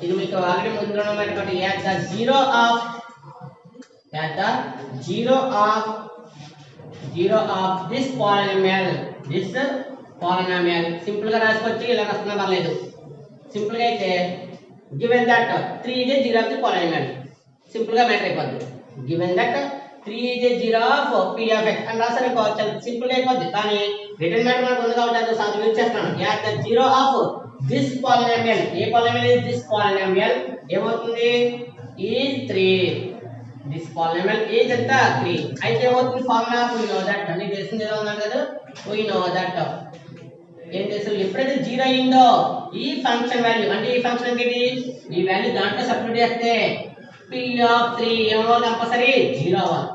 ఇది మీకు ఆల్రెడీ ముందులో ఉన్నది కాబట్టి add the zero of this polynomial simple గా రాసుకోవచ్చు, ఇలా రాస్తున్నా పర్లేదు. సింపుల్ గా అయితే given that 3 is a zero of the polynomial, simple గా మ్యాటర్ అయిపోద్ది. given that 3 is a zero of p of x అని రాసారు, సింపుల్ గా అయిపోద్ది. కానీ రిటర్న్ మ్యాటర్ మనకు ఉంది కాబట్టి అది సార్ యూజ్ చేస్తాను. At the zero of this polynomial, A polynomial is this polynomial ఏమవుతుంది? ఈజ్ 3. దిస్ పాలినామియల్ ఈజ్ ఎంత? 3. అయితే ఏమవుతుంది? ఫార్ములా we know that అని తెలిసింది ఏదో ఉన్నారు కదా, we know that ఏం చేస్తాం? ఎప్పుడైతే జీరో అయిందో ఈ ఫంక్షన్ వాల్యూ, అంటే ఈ ఫంక్షన్ ఏంటి? ఈ వాల్యూ దాంట్లో సబ్స్టిట్యూట్ చేస్తే p of 3 ఏమవ్వాలి? కంపల్సరీ జీరో అవ్వాలి.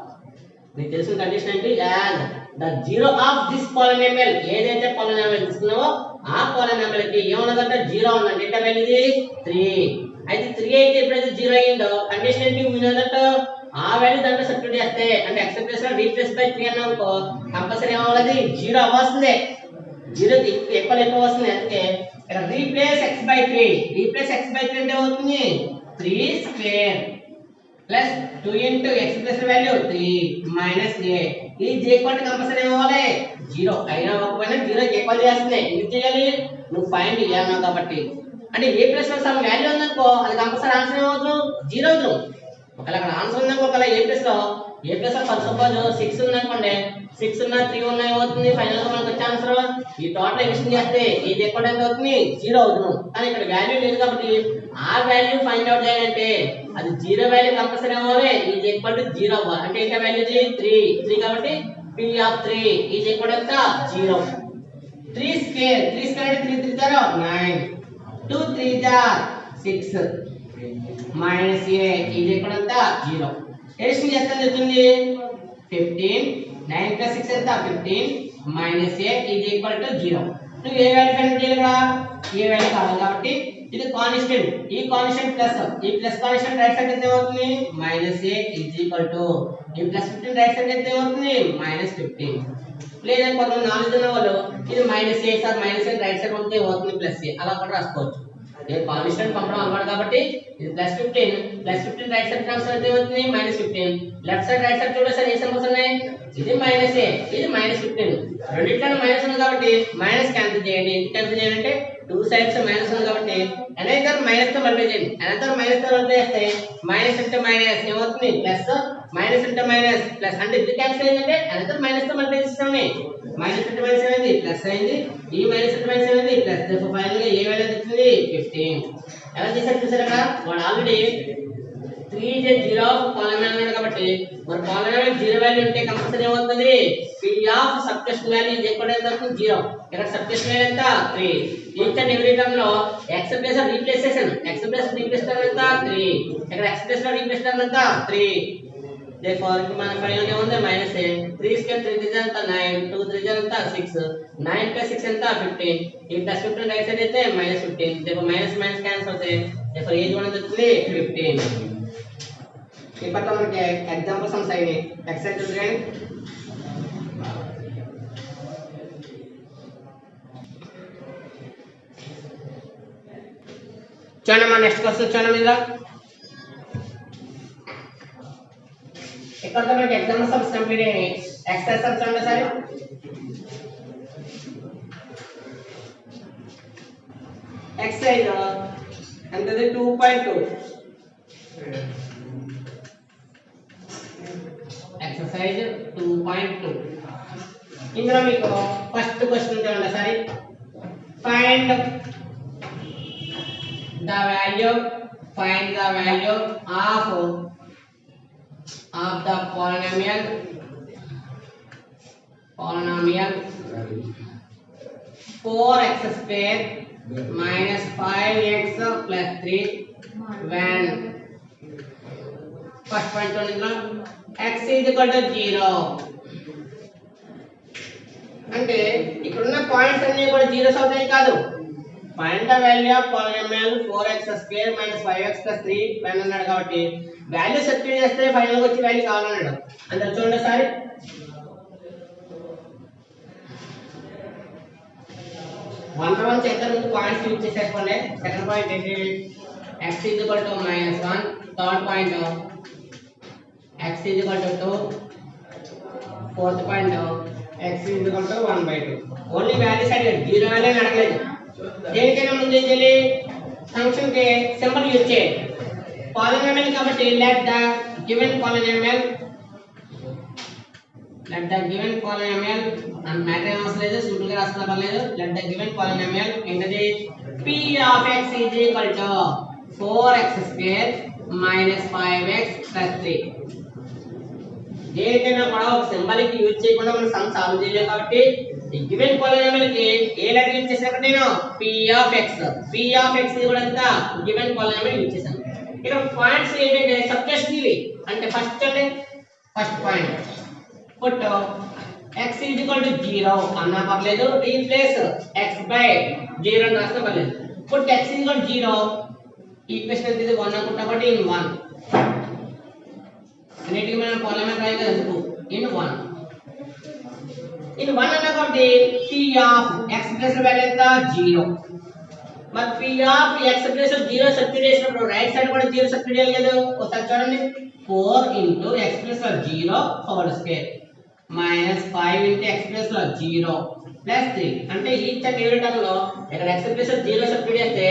మీకు తెలిసిన కండిషన్ ఏంటి? And the zero of this polynomial, ఏదైతే పాలినామియల్ తీసుకున్నావో ఆ పాలినామియల్ కి ఏమన్నదంటే జీరో ఉందండి. ఎంత వాల్యూ ఇది? 3. అయితే 3 అయితే ఎప్పుడైతే జీరో అయిందో కండిషన్ ఏంటి? ఉన్నదంటే ఆ వాల్యూ దాంట్లో సబ్స్టిట్యూట్ చేస్తే, అంటే ఎక్స్ప్రెస్ రీప్లేస్ బై 3 అన్నామనుకో కంపల్సరీ ఏమవ్వాలి? జీరో అవ్వాల్సిందే. జీరో ఎక్కువ వస్తుంది. అందుకే ఇక్కడ replace x by 3. Replace x by 3 అంటే అవుతుంది 3 square plus 2 into x plus value 3 minus a. ఈ j ఈక్వల్ టు కంపల్సరీ ఏమవ్వాలి? జీరో. అయినా ఒకవేళ జీరో ఈక్వల్ చేస్తుంది. ఎందుకు చేయాలి? నువ్వు ఫైండ్ చేయాలి కాబట్టి. అంటే a ప్లస్ లో సమ్ వాల్యూ ఉందనుకో అది కంపల్సరీ ఆన్సర్ ఏమవుతుంది? జీరో అవుతుంది. ఒకవేళ అక్కడ ఆన్సర్ ఉందనుకో, ఒకవేళ a ప్లస్ లో ఫర్ సపోజ్ 6 ఉందనుకోండి, 6 ఉన్నా 3 ఉన్నా ఏమవుతుంది? ఫైనల్ గా మనకు వచ్చే ఆన్సర్ ఈ టోటల్ ఎడిషన్ చేస్తే ఇది ఎక్కువ ఎంత అవుతుంది? జీరో అవుతుంది. కానీ ఇక్కడ వాల్యూ లేదు కాబట్టి ఆ వాల్యూ ఫైండ్ అవుట్ చేయాలంటే అది జీరో వాల్యూ కంపల్సరీ అవ్వాలి. ఇది ఈక్వల్ టు జీరో అవ్వాలి. అంటే ఇంకా వాల్యూ 3 కాబట్టి p of 3 is equal to 0. 3 square అంటే 3 3 9, 2 3 6 minus a is equal to 0. Addition చేస్తే చెప్తుంది 15, 9 plus 6 ఎంత? 15 minus a is equal to 0. నువ్వు ఏ వాల్యూ ఫైండ్ చేయాలి? ఇక్కడ ఏ వాల్యూ కావాలి కాబట్టి ఇది కాన్స్టెంట్. ఈ కాన్స్టెంట్ ప్లస్ ఈ ప్లస్ కాన్స్టెంట్ రైట్ సైడ్ ఎంత అవుతుంది? Minus a is equal to ఈ ప్లస్ 15 రైట్ సైడ్ ఎంత అవుతుంది? మైనస్ 15. లేదా కొంతమంది నాలెడ్జ్ ఉన్న వాళ్ళు ఇది minus a sir minus a right side ఉంటే అవుతుంది ప్లస్ a, అలా కూడా రాసుకోవచ్చు. ये कांस्टेंट పంపడం అలవాటు కాబట్టి ఇది +15 రైట్ సైడ్ ట్రాన్స్ఫర్ అయితే అవుతుంది -15. లెఫ్ట్ సైడ్ రైట్ సైడ్ చూడండి సార్ ఏ సింబల్స్ ఉన్నాయి, ఇది మైనస్ ఏ ఇది -15. రెండిట్లోనే మైనస్ ఉంది కాబట్టి మైనస్ క్యాన్సిల్ చేయండి. ఎందుకు క్యాన్సిల్ చేయాలంటే టూ సైడ్స్ మైనస్ ఉంది కాబట్టి అనదర్ మైనస్ తో మల్టిప్లై చేయండి. అనదర్ మైనస్ తో మల్టిప్లై చేస్తే మైనస్ ఇంటూ మైనస్ ఏమవుతుంది plus, minus into minus plus. అంటే ఇది క్యాన్సిల్ అయ్యిందంటే అనదర్ మైనస్ తో మల్టిప్లై చేస్తామని మైనస్ ఇంటూ మైనస్ అయింది ప్లస్ అయింది, ఈ మైనస్ ఇంటూ మైనస్ అయింది ప్లస్. ఫైనల్ గా ఏ వాల్యూ వచ్చింది 15. ఎలా చేశారు చూసారు అక్కడ వాడు already 3 is a zero polynomial అన్నాడు కాబట్టి మరి polynomial జీరో వాల్యూ ఉంటే కంపల్సరీ ఏమవుతుంది p of subtraction value is equal to 0 ఇక్కడ subtraction value ఎంత 3 each and every term లో x ప్లస్ రీప్లేసేషన్ x ప్లస్ రీప్లేస్ టర్మ్ ఎంత 3 ఇక్కడ x ప్లస్ రీప్లేస్ టర్మ్ ఎంత 3 therefore మన ఫైనల్ గా ఉంది మైనస్ 3 స్క్వేర్ 3 3 ఎంత 9 2 3 ఎంత 6 9 ప్లస్ 6 ఎంత 15 ఈ ప్లస్ 15 రైట్ సైడ్ అయితే minus 15 therefore minus minus cancel అవుతాయి therefore ఏజ్ వన్ వస్తుంది 15 ఇప్పుడు మనకి ఎగ్జాంపుల్ సమ్స్ అయినాయి ఎక్సైజ్ చూడండి చూడండి మన నెక్స్ట్ క్వశ్చన్ చూడండి మీద ఇక్కడ మనకి ఎగ్జాంపుల్ సమ్స్ కంప్లీట్ అయినాయి ఎక్సైజ్ సమ్స్ చూడండి సరే ఎక్సైజ్ ఎంతది 2.2 exercise 2.2 ఇందులో మీకు ఫస్ట్ క్వశ్చన్ చూడండి సరే find the value of the polynomial 4x square minus 5x plus 3 when first point చూడండి x is equal to 0 అంటే ఇక్కడ ఉన్న పాయింట్స్ అన్నీ కూడా జీరోస్ అవుతాయి కాదు find the value of polynomial 4x square minus 5x plus 3 when అన్నాడు కాబట్టి వాల్యూ సబ్స్టిట్యూట్ చేస్తే ఫైనల్ గా వచ్చే వాల్యూ కావాలన్నాడు అందరూ చూడండి ఒకసారి వన్ చేద్దాం ముందు పాయింట్స్ యూజ్ చేసేసుకోండి సెకండ్ పాయింట్ ఏంటి x is equal to -1 third point x is equal to 2 fourth point x is equal to 1/2 only values అడిగాడు జీరో వాల్యూ అని అడగలేదు దేనికైనా ముందు ఏం చేయాలి ఫంక్షన్ కి సింబల్ యూజ్ చేయాలి పాలినామియల్ కాబట్టి let the given polynomial and matter అవసరం లేదు సింపుల్ గా రాసుకున్నా పర్లేదు let the given polynomial ఏంటది p of x is equal to 4x square minus 5x plus 3 దేనికైనా కూడా ఒక సింబల్ కి యూజ్ చేయకుండా మనం సమ్ సాల్వ్ చేయలేం కాబట్టి ఈ గివెన్ పాలినామియల్ కి ఏ లెటర్ యూజ్ చేశాను నేను p of x కూడా ఎంత గివెన్ పాలినామియల్ యూజ్ చేశాను ఇక్కడ పాయింట్స్ ఏంటంటే సబ్ట్రాక్షన్ ఇవి అంటే first point put x is equal to 0 అన్నా పర్లేదు రీప్లేస్ x by 0 అని రాసినా పర్లేదు put x is equal to 0 equation ఎంత ఇది 1 అనుకుంటా కాబట్టి in 1 అన్నిటికీ మనం పాలినామియల్ రాయాలి కదా in 1 అన్నా కాబట్టి p of x plus value ఎంత 0 మరి p of x plus 0 substitute చేసినప్పుడు రైట్ సైడ్ కూడా 0 సబ్స్టిట్యూట్ చేయాలి కదా ఒకసారి చూడండి 4 into x plus 0 whole square minus 5 into x plus 0 plus 3 అంటే ఈచ్ అండ్ ఎవరీ టర్మ్ లో ఇక్కడ x plus 0 సబ్స్టిట్యూట్ చేస్తే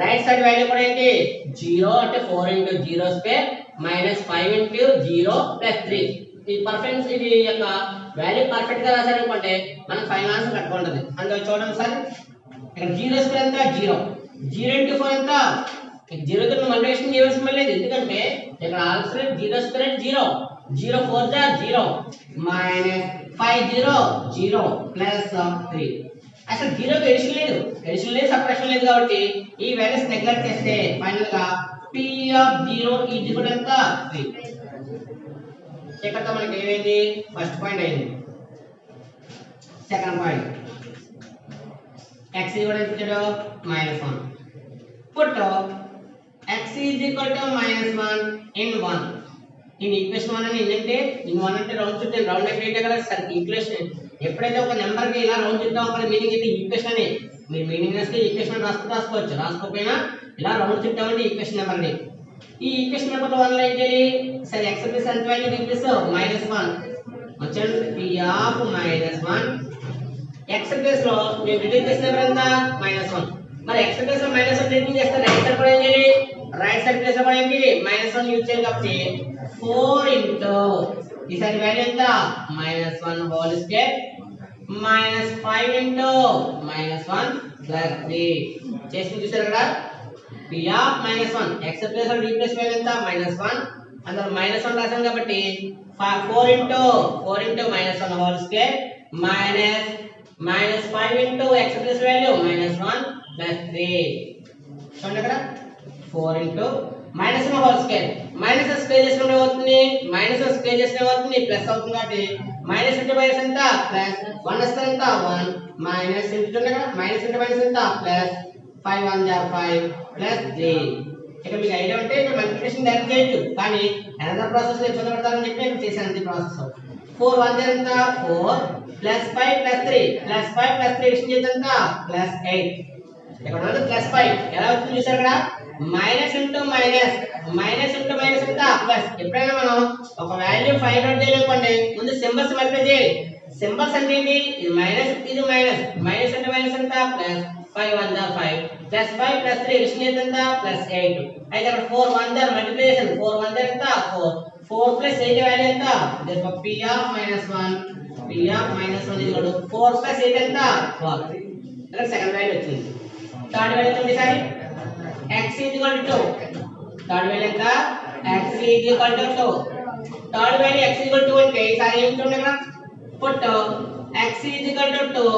రైట్ సైడ్ వాల్యూ కూడా ఏంటి 0 అంటే 4 into 0 square minus 5 into 0 plus 3 ఈ పర్ఫెక్ట్ ఇది యొక్క వాల్యూ పర్ఫెక్ట్ గా రాశారనుకుంటే మనం ఫైనల్ ఆన్సర్ కట్టుకుంటది అందులో చూడండి సార్ ఇక్కడ 0 స్క్వేర్ ఎంత 0 into 4 ఎంత 0 తో మల్టిప్లికేషన్ చేయవలసిన పని లేదు ఎందుకంటే ఇక్కడ ఆన్సర్ 0 స్క్వేర్ 0 0 4 जा 0 minus 5 0 0 plus 3 అసలు 0 కి ఎడిషన్ లేదు సబ్ట్రాక్షన్ లేదు కాబట్టి ఈ వాల్యూస్ నెగ్లెక్ట్ చేస్తే ఫైనల్ గా p of 0 is equal to ఎంత 3 ఇక్కడ మనకి ఏమైంది ఫస్ట్ పాయింట్ అయింది second point x is equal to -1 put x is equal to -1 in 1 in equation 1 అని ఏంటంటే in 1 అంటే రౌండ్ చుట్టూ రౌండ్ అంటే కదా సర్ ఈక్వేషన్ ఎప్పుడైతే ఒక నెంబర్ కి ఇలా రౌండ్ చుట్టాం అక్కడ మీనింగ్ ఇది ఈక్వేషన్ అని మీరు మీనింగ్లెస్ గా ఈక్వేషన్ రాసుకోవచ్చు రాసుకోకపోయినా ఇలా రౌండ్ చుట్టామంటే ఈక్వేషన్ నెంబర్ ని ఈ ఈక్వేషన్ నెంబర్ 1 లో ఏం చేయాలి సర్ x ప్లస్ ఎంత వాల్యూ రీప్లేస్ -1 వచ్చేది p of -1 x ప్లస్ లో నేను రిలీజ్ చేసిన నెంబర్ ఎంత -1 మరి x ప్లస్ లో -1 రిలీజ్ చేస్తే రైట్ సైడ్ కూడా ఏం చేయాలి రైట్ సైడ్ ప్లస్ లో కూడా ఏంటి -1 యూజ్ చేయాలి కాబట్టి 4 into ఈసారి వాల్యూ ఎంత -1 హోల్ స్క్వేర్ -5 into -1 plus 3 చేసి చూసారు కదా p of -1 x plus d plus value ఎంత -1 అందులో -1 రాసాం కాబట్టి 4 into -1 whole square minus 5 into x plus value -1 plus 3 చూడండి ఇక్కడ 4 into -1 whole square minus square చేసినప్పుడు అవుతుంది మైనస్ స్క్వేర్ చేసినప్పుడు అవుతుంది ప్లస్ అవుతుంది కాబట్టి మైనస్ ఇంటూ మైనస్ ఎంత ప్లస్ 1 వస్తే ఎంత 1 మైనస్ ఇంటూ చూడండి ఇక్కడ మైనస్ ఇంటూ మైనస్ ఎంత ప్లస్ 5 1 jar 5 ప్లస్ 3 ఇక్కడ మీకు ఐడియా ఉంటే ఇక్కడ మల్టిప్లికేషన్ డైరెక్ట్ చేయొచ్చు కానీ అనదర్ ప్రాసెస్ లో ఇబ్బంది పడతారని చెప్పి నేను చేశాను ఈ ప్రాసెస్ 4 1 jar ఎంత 4 plus 5 plus 3 plus 5 plus 3 addition చేస్తే ఎంత ప్లస్ 8 ఇక్కడ ఉన్నది ప్లస్ 5 ఎలా వచ్చింది చూసారు ఇక్కడ మైనస్ ఇంటూ మైనస్ ఎంత ప్లస్ ఎప్పుడైనా మనం ఒక వాల్యూ 5 నోట్ చేయాలనుకోండి ముందు సింబల్స్ మల్టిప్లై చేయాలి సింబల్స్ అంటే ఏంటి ఇది మైనస్ ఇది మైనస్ అంటే మైనస్ ఎంత plus 5 1 jar 5 plus 5 plus 3 addition చేస్తే ఎంత ప్లస్ 8 అయితే అక్కడ 4 1 jar మల్టిప్లికేషన్ 4 1 jar ఎంత 4 ప్లస్ 8 వాల్యూ ఎంత there p of -1 is equal to 4 plus 8 ఎంత 12 ఇక్కడ సెకండ్ వాల్యూ వచ్చింది థర్డ్ వాల్యూ చూడండి sir x is equal to 2 third value ఎంత x is equal to 2 third value x is equal to అంటే ఈసారి ఏం చూడండి ఇక్కడ put x is equal to 2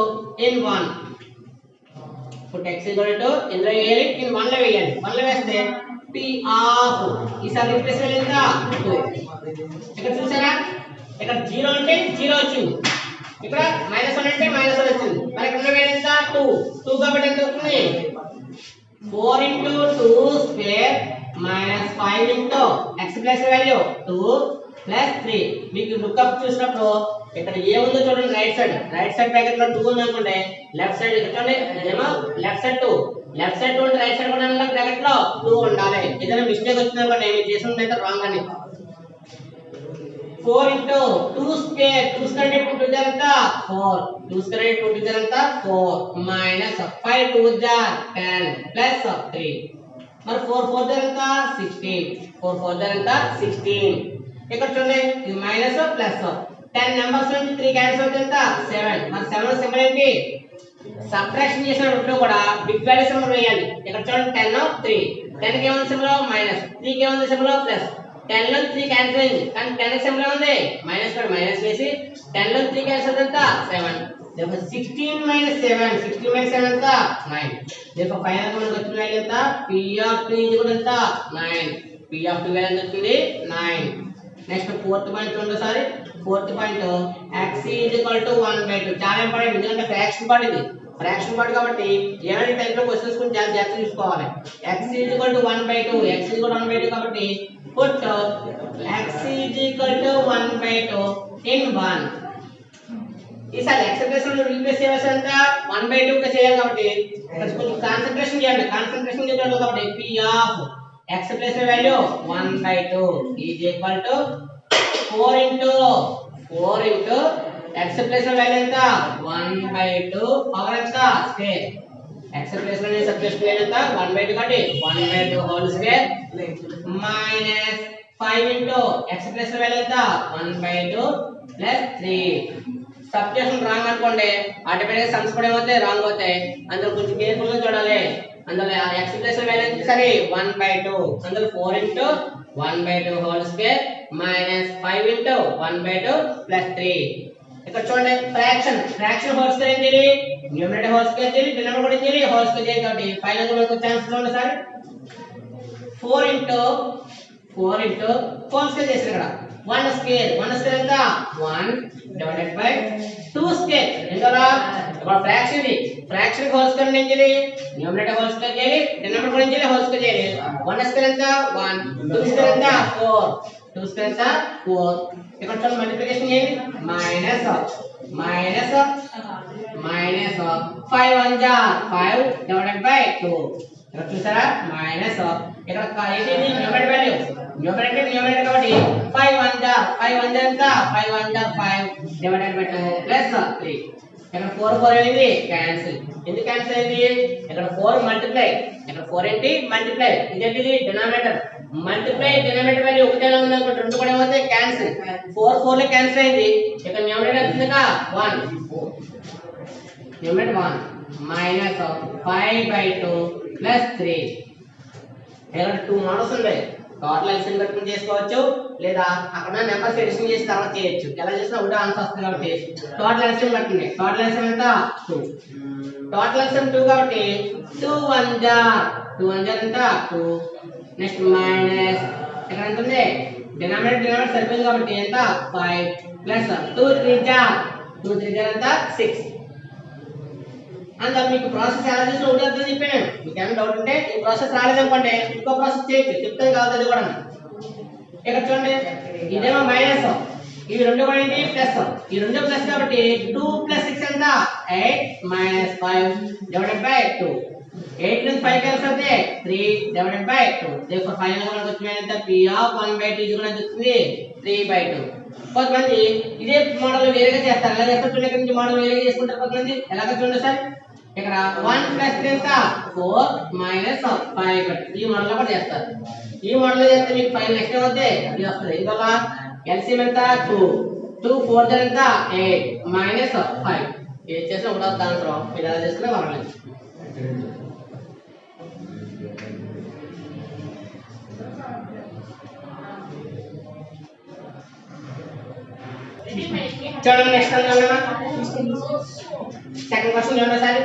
in 1 put x is equal to ఇందులో వేయాలి in 1 లో వేయాలి 1 లో వేస్తే p of ఈసారి రిప్లేస్ వాల్యూ ఎంత 2 ఇక్కడ చూసారా ఇక్కడ 0 అంటే 0 వచ్చింది ఇక్కడ -1 అంటే -1 వచ్చింది మరి ఇక్కడ ఉన్న వాల్యూ ఎంత 2 కాబట్టి ఎంత అవుతుంది 4 into 2 square minus 5 into x plus value 2 plus 3 మీకు లుక్అప్ చూసినప్పుడు ఇక్కడ ఏముందో చూడండి రైట్ సైడ్ బ్రాకెట్ లో 2 ఉంది అనుకోండి లెఫ్ట్ సైడ్ ఇక్కడ చూడండి ఏమో లెఫ్ట్ సైడ్ 2 ఉంటే రైట్ సైడ్ కూడా బ్రాకెట్ లో 2 ఉండాలి ఏదైనా మిస్టేక్ వచ్చింది అనుకోండి మీరు చేసినట్టు అయితే రాంగ్ అని 4 into 2 square 2 square into 2 jar ఎంత 4 2 square into 2 jar ఎంత 4 minus 5 2 jar 10 plus 3 మరి 4 4 jar ఎంత 16 4 4 jar ఎంత 16 ఇక్కడ చూడండి ఇది మైనస్ ప్లస్ 10 నెంబర్స్ నుంచి 3 క్యాన్సిల్ అవుతుంది ఎంత 7 మరి 7 సింబల్ ఏంటి సబ్ట్రాక్షన్ చేసినప్పుడు కూడా బిగ్ వాల్యూ సింబల్ వేయాలి ఇక్కడ చూడండి 10 3 10 కి ఏముంది సింబల్ మైనస్ 3 కి ఏముంది సింబల్ ప్లస్ 10 లో 3 క్యాన్సిల్ అయింది కానీ 10 సింబల్ ఉంది మైనస్ కూడా మైనస్ వేసి 10 లో 3 క్యాన్సిల్ ఎంత 7 therefore 16 minus 7 ఎంత 9 therefore ఫైనల్ గా మనకు వచ్చిన వాల్యూ ఎంత p of 2 ఇది కూడా ఎంత 9 p of 2 వాల్యూ ఎంత వచ్చింది 9 నెక్స్ట్ ఫోర్త్ పాయింట్ చూడండి sorry fourth point x is equal to 1/2 చాలా ఇంపార్టెంట్ ఎందుకంటే ఫ్రాక్షన్ పార్ట్ ఇది ఫ్రాక్షన్ పార్ట్ కాబట్టి ఏమైనా టైప్ లో క్వశ్చన్స్ కొని చాలా జాగ్రత్తగా చూసుకోవాలి x is equal to 1/2 x is equal to 1/2 కాబట్టి put x is equal to 1/2 in 1 ఈసారి ఎక్స్ప్రెషన్ లో రీప్లేస్ చేయాల్సి ఎంత 1/2 గా చేయాలి కాబట్టి కొంచెం కాన్సంట్రేషన్ చేయండి చేయాలి కాబట్టి p of x plus value 1/2 is equal to 4 into x plus value ఎంత 1/2 పవర్ ఎంత square x plus value substitute value ఎంత 1/2 కాబట్టి 1/2 whole square minus 5 into x plus value ఎంత 1/2 ప్లస్ 3 సబ్స్టిట్యూషన్ రాంగ్ అనుకోండి ఆటోమేటిక్ సమ్స్ కూడా ఏమవుతాయి wrong అవుతాయి అందులో కొంచెం కేర్ఫుల్ గా చూడాలి అందులో x ప్లస్ వాల్యూ ఎంత సరే 1/2 అందులో 4 into 1/2 whole square minus 5 into 1/2 plus 3 ఇక్కడ చూడండి ఫ్రాక్షన్ హోల్ స్క్వేర్ ఏంటి న్యూమరేటర్ హోల్ స్క్వేర్ చేయాలి డినామినేటర్ కూడా చేయాలి హోల్ స్క్వేర్ చేయాలి కాబట్టి ఫైనల్ గా మనకు ఛాన్స్ చూడండి సార్ 4 into హోల్ స్క్వేర్ చేశారు ఇక్కడ 1 స్క్వేర్ ఎంత 1 డివైడెడ్ బై 2 స్క్వేర్ ఎంతరా ఇక్కడ ఫ్రాక్షన్ హోల్ స్క్వేర్ ఏం చేయాలి న్యూమరేటర్ హోల్ స్క్వేర్ చేయాలి డినామినేటర్ కూడా చేయాలి హోల్ స్క్వేర్ చేయాలి 1 స్క్వేర్ ఎంత 1 2 స్క్వేర్ ఎంత 4 2 స్క్వేర్ ఎంత 4 ఇక్కడ చూడండి మల్టిప్లికేషన్ చేయండి మైనస్ 5 1 jar 5 డివైడెడ్ బై 2 ఇక్కడ చూసారా మైనస్ ఇక్కడ ఏంటి న్యూమరేటర్ కాబట్టి 5 1 jar ఎంత 5 1 jar 5 డివైడెడ్ బై 2 ప్లస్ 3 ఇక్కడ 4 4 అనేది క్యాన్సిల్ ఎందుకు క్యాన్సిల్ అయింది ఇక్కడ 4 మల్టిప్లై ఇక్కడ 4 ఏంటి మల్టిప్లై ఇదేంటిది డినామినేటర్ మల్టిప్లై డినామినేటర్ వాల్యూ ఒకటేలా ఉంది అనుకో రెండు కూడా ఏమవుతాయి క్యాన్సిల్ 4 4 లో క్యాన్సిల్ అయింది ఇక్కడ న్యూమరేటర్ వచ్చిందిగా 1 న్యూమరేటర్ 1 minus of 5/2 plus 3 ఇక్కడ 2 మోడల్స్ ఉన్నాయి. టోటల్ ఎల్సిఎం కట్టుకుని చేసుకోవచ్చు, లేదా అక్కడ నెంబర్స్ ఎడిషన్ చేసి తర్వాత చేయొచ్చు. ఎలా చేసినా ఒకటే ఆన్సర్ వస్తుంది కాబట్టి టోటల్ ఎల్సిఎం కట్టుకుంది. టోటల్ ఎల్సిఎం ఎంత 2. టోటల్ ఎల్సిఎం 2 కాబట్టి 2 1 జా 2 1 జా ఎంత 2. నెక్స్ట్ మైనస్ ఇక్కడ ఎంత ఉంది డినామినేటర్ సరిపోయింది కాబట్టి ఎంత 5 ప్లస్ 2 3 జా 2 3 జా ఎంత 6. అంత మీకు ప్రాసెస్ ఎలా చేసినా ఒకటి అర్థం చెప్పాను. మీకు ఏమైనా డౌట్ ఉంటే ఈ ప్రాసెస్ రాలేదనుకోండి ఇంకో ప్రాసెస్ చేయొచ్చు, చెప్తాను కాదు అది కూడా. ఇక్కడ చూడండి ఇదేమో మైనస్, ఇవి రెండు కూడా ఏంటి ప్లస్. ఈ రెండు ప్లస్ కాబట్టి 2 + 6 ఎంత 8 - 5 డివైడెడ్ బై 2. 8 నుంచి 5 క్యాన్సిల్ అవుతే 3 డివైడెడ్ బై 2. దేనికో ఫైనల్ గా మనకు వచ్చింది ఎంత P(1/2) కూడా వస్తుంది 3/2. కొంతమంది ఇదే మోడల్ వేరేగా చేస్తారు. ఎలా చేస్తారు చూడండి, ఇక్కడ నుంచి మోడల్ వేరేగా చేసుకుంటారు కొంతమంది. ఎలాగో చూడండి సార్, ఇక్కడ 1 + 3 ఎంత 4 - 5. ఈ మోడల్ లో కూడా చేస్తారు. ఈ మోడల్ లో చేస్తే మీకు ఫైనల్ నెక్స్ట్ అవుతే అది వస్తుంది. ఇందువల్ల ఎల్సిఎం ఎంత 2 2 4 జా ఎంత 8 - 5. ఇది చేసిన ఒకటో ఆన్సర్. మీరు ఎలా చేసుకున్నా పర్వాలేదు. చూడండి నెక్స్ట్ అన్నా సెకండ్ క్వశ్చన్ చూడండి సార్.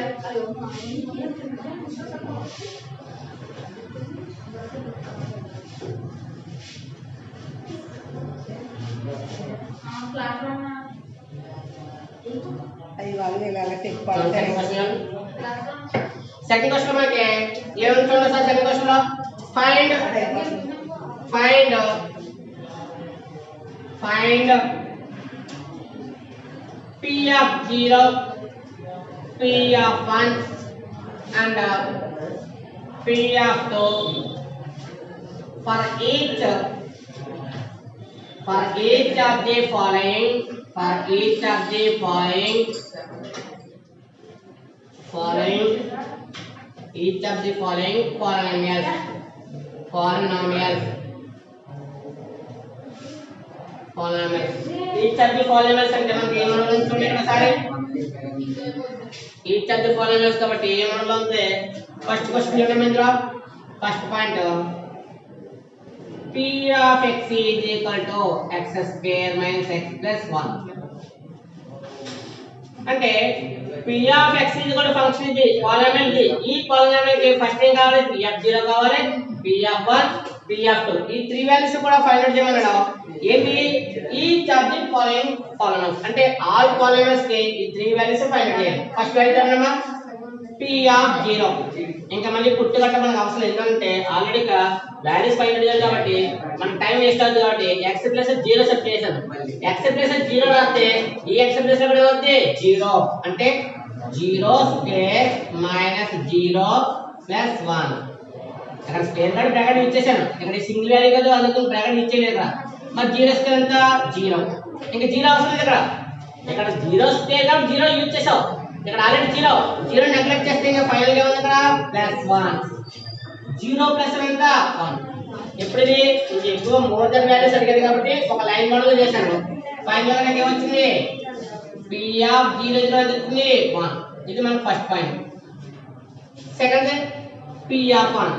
సెకండ్ క్వశ్చన్ మనకి ఏమని చూడండి సార్. సెకండ్ క్వశ్చన్ లో find P(0), P(1) and P(2) for each of the following polynomials. Each of the polynomials అంటే మనకి ఏ మోడల్ ఉంటుంది ఇక్కడ సరే. each of the polynomials కాబట్టి ఏ మోడల్ ఉంది. ఫస్ట్ క్వశ్చన్ చూడండి ఇందులో first point P(x) = x² - x + 1. అంటే P(x) ఫంక్షన్ ఇది పాలినామియల్ ఇది. ఈ పాలినామియల్ కి ఫస్ట్ ఏం కావాలి P(0) కావాలి, P(1), P(2). ఈ 3 వాల్యూస్ కూడా ఫైండ్ అవుట్ చేయమన్నాడు. ఏంటి each of the following polynomials అంటే ఆల్ పాలినామియల్స్ కి ఈ 3 వాల్యూస్ ఫైండ్ అవుట్ చేయాలి. ఫస్ట్ వాల్యూ ఏంటమ్మా P(0). ఇంకా మళ్ళీ పుట్టుగట్ట మనకు అవసరం ఎందుకంటే ఆల్రెడీ ఇక్కడ వాల్యూస్ ఫైండ్ అవుట్ చేయాలి కాబట్టి మనకి టైం వేస్ట్ అవుతుంది కాబట్టి x + 0 సెట్ చేశాను. x + 0 రాస్తే ఈ x ప్లస్ లో ఏమవుతుంది 0 అంటే 0² - 0 + 1. ఇక్కడ స్క్వేర్ కార్డ్ బ్రాకెట్ యూజ్ చేశాను. ఇక్కడ సింగిల్ వాల్యూ కదా అందుకని బ్రాకెట్ యూజ్ చేయలేదు ఇక్కడ. మరి 0² ఎంత 0. ఇంకా 0 అవసరం లేదు ఇక్కడ. ఇక్కడ 0² కాబట్టి 0 యూజ్ చేసావు. ఇక్కడ ఆల్రెడీ 0 నెగ్లెక్ట్ చేస్తే ఇంకా ఫైనల్ గా ఉంది ఇక్కడ +1. 0 + ఎంత 1. ఇప్పుడు ఇది ఎక్కువ మోర్ దెన్ వాల్యూస్ అడిగేది కాబట్టి ఒక లైన్ మోడల్ చేశాను. ఫైనల్ గా నాకు ఏమొచ్చింది P(0) వచ్చింది 1. ఇది మన ఫస్ట్ పాయింట్. సెకండ్ P(1)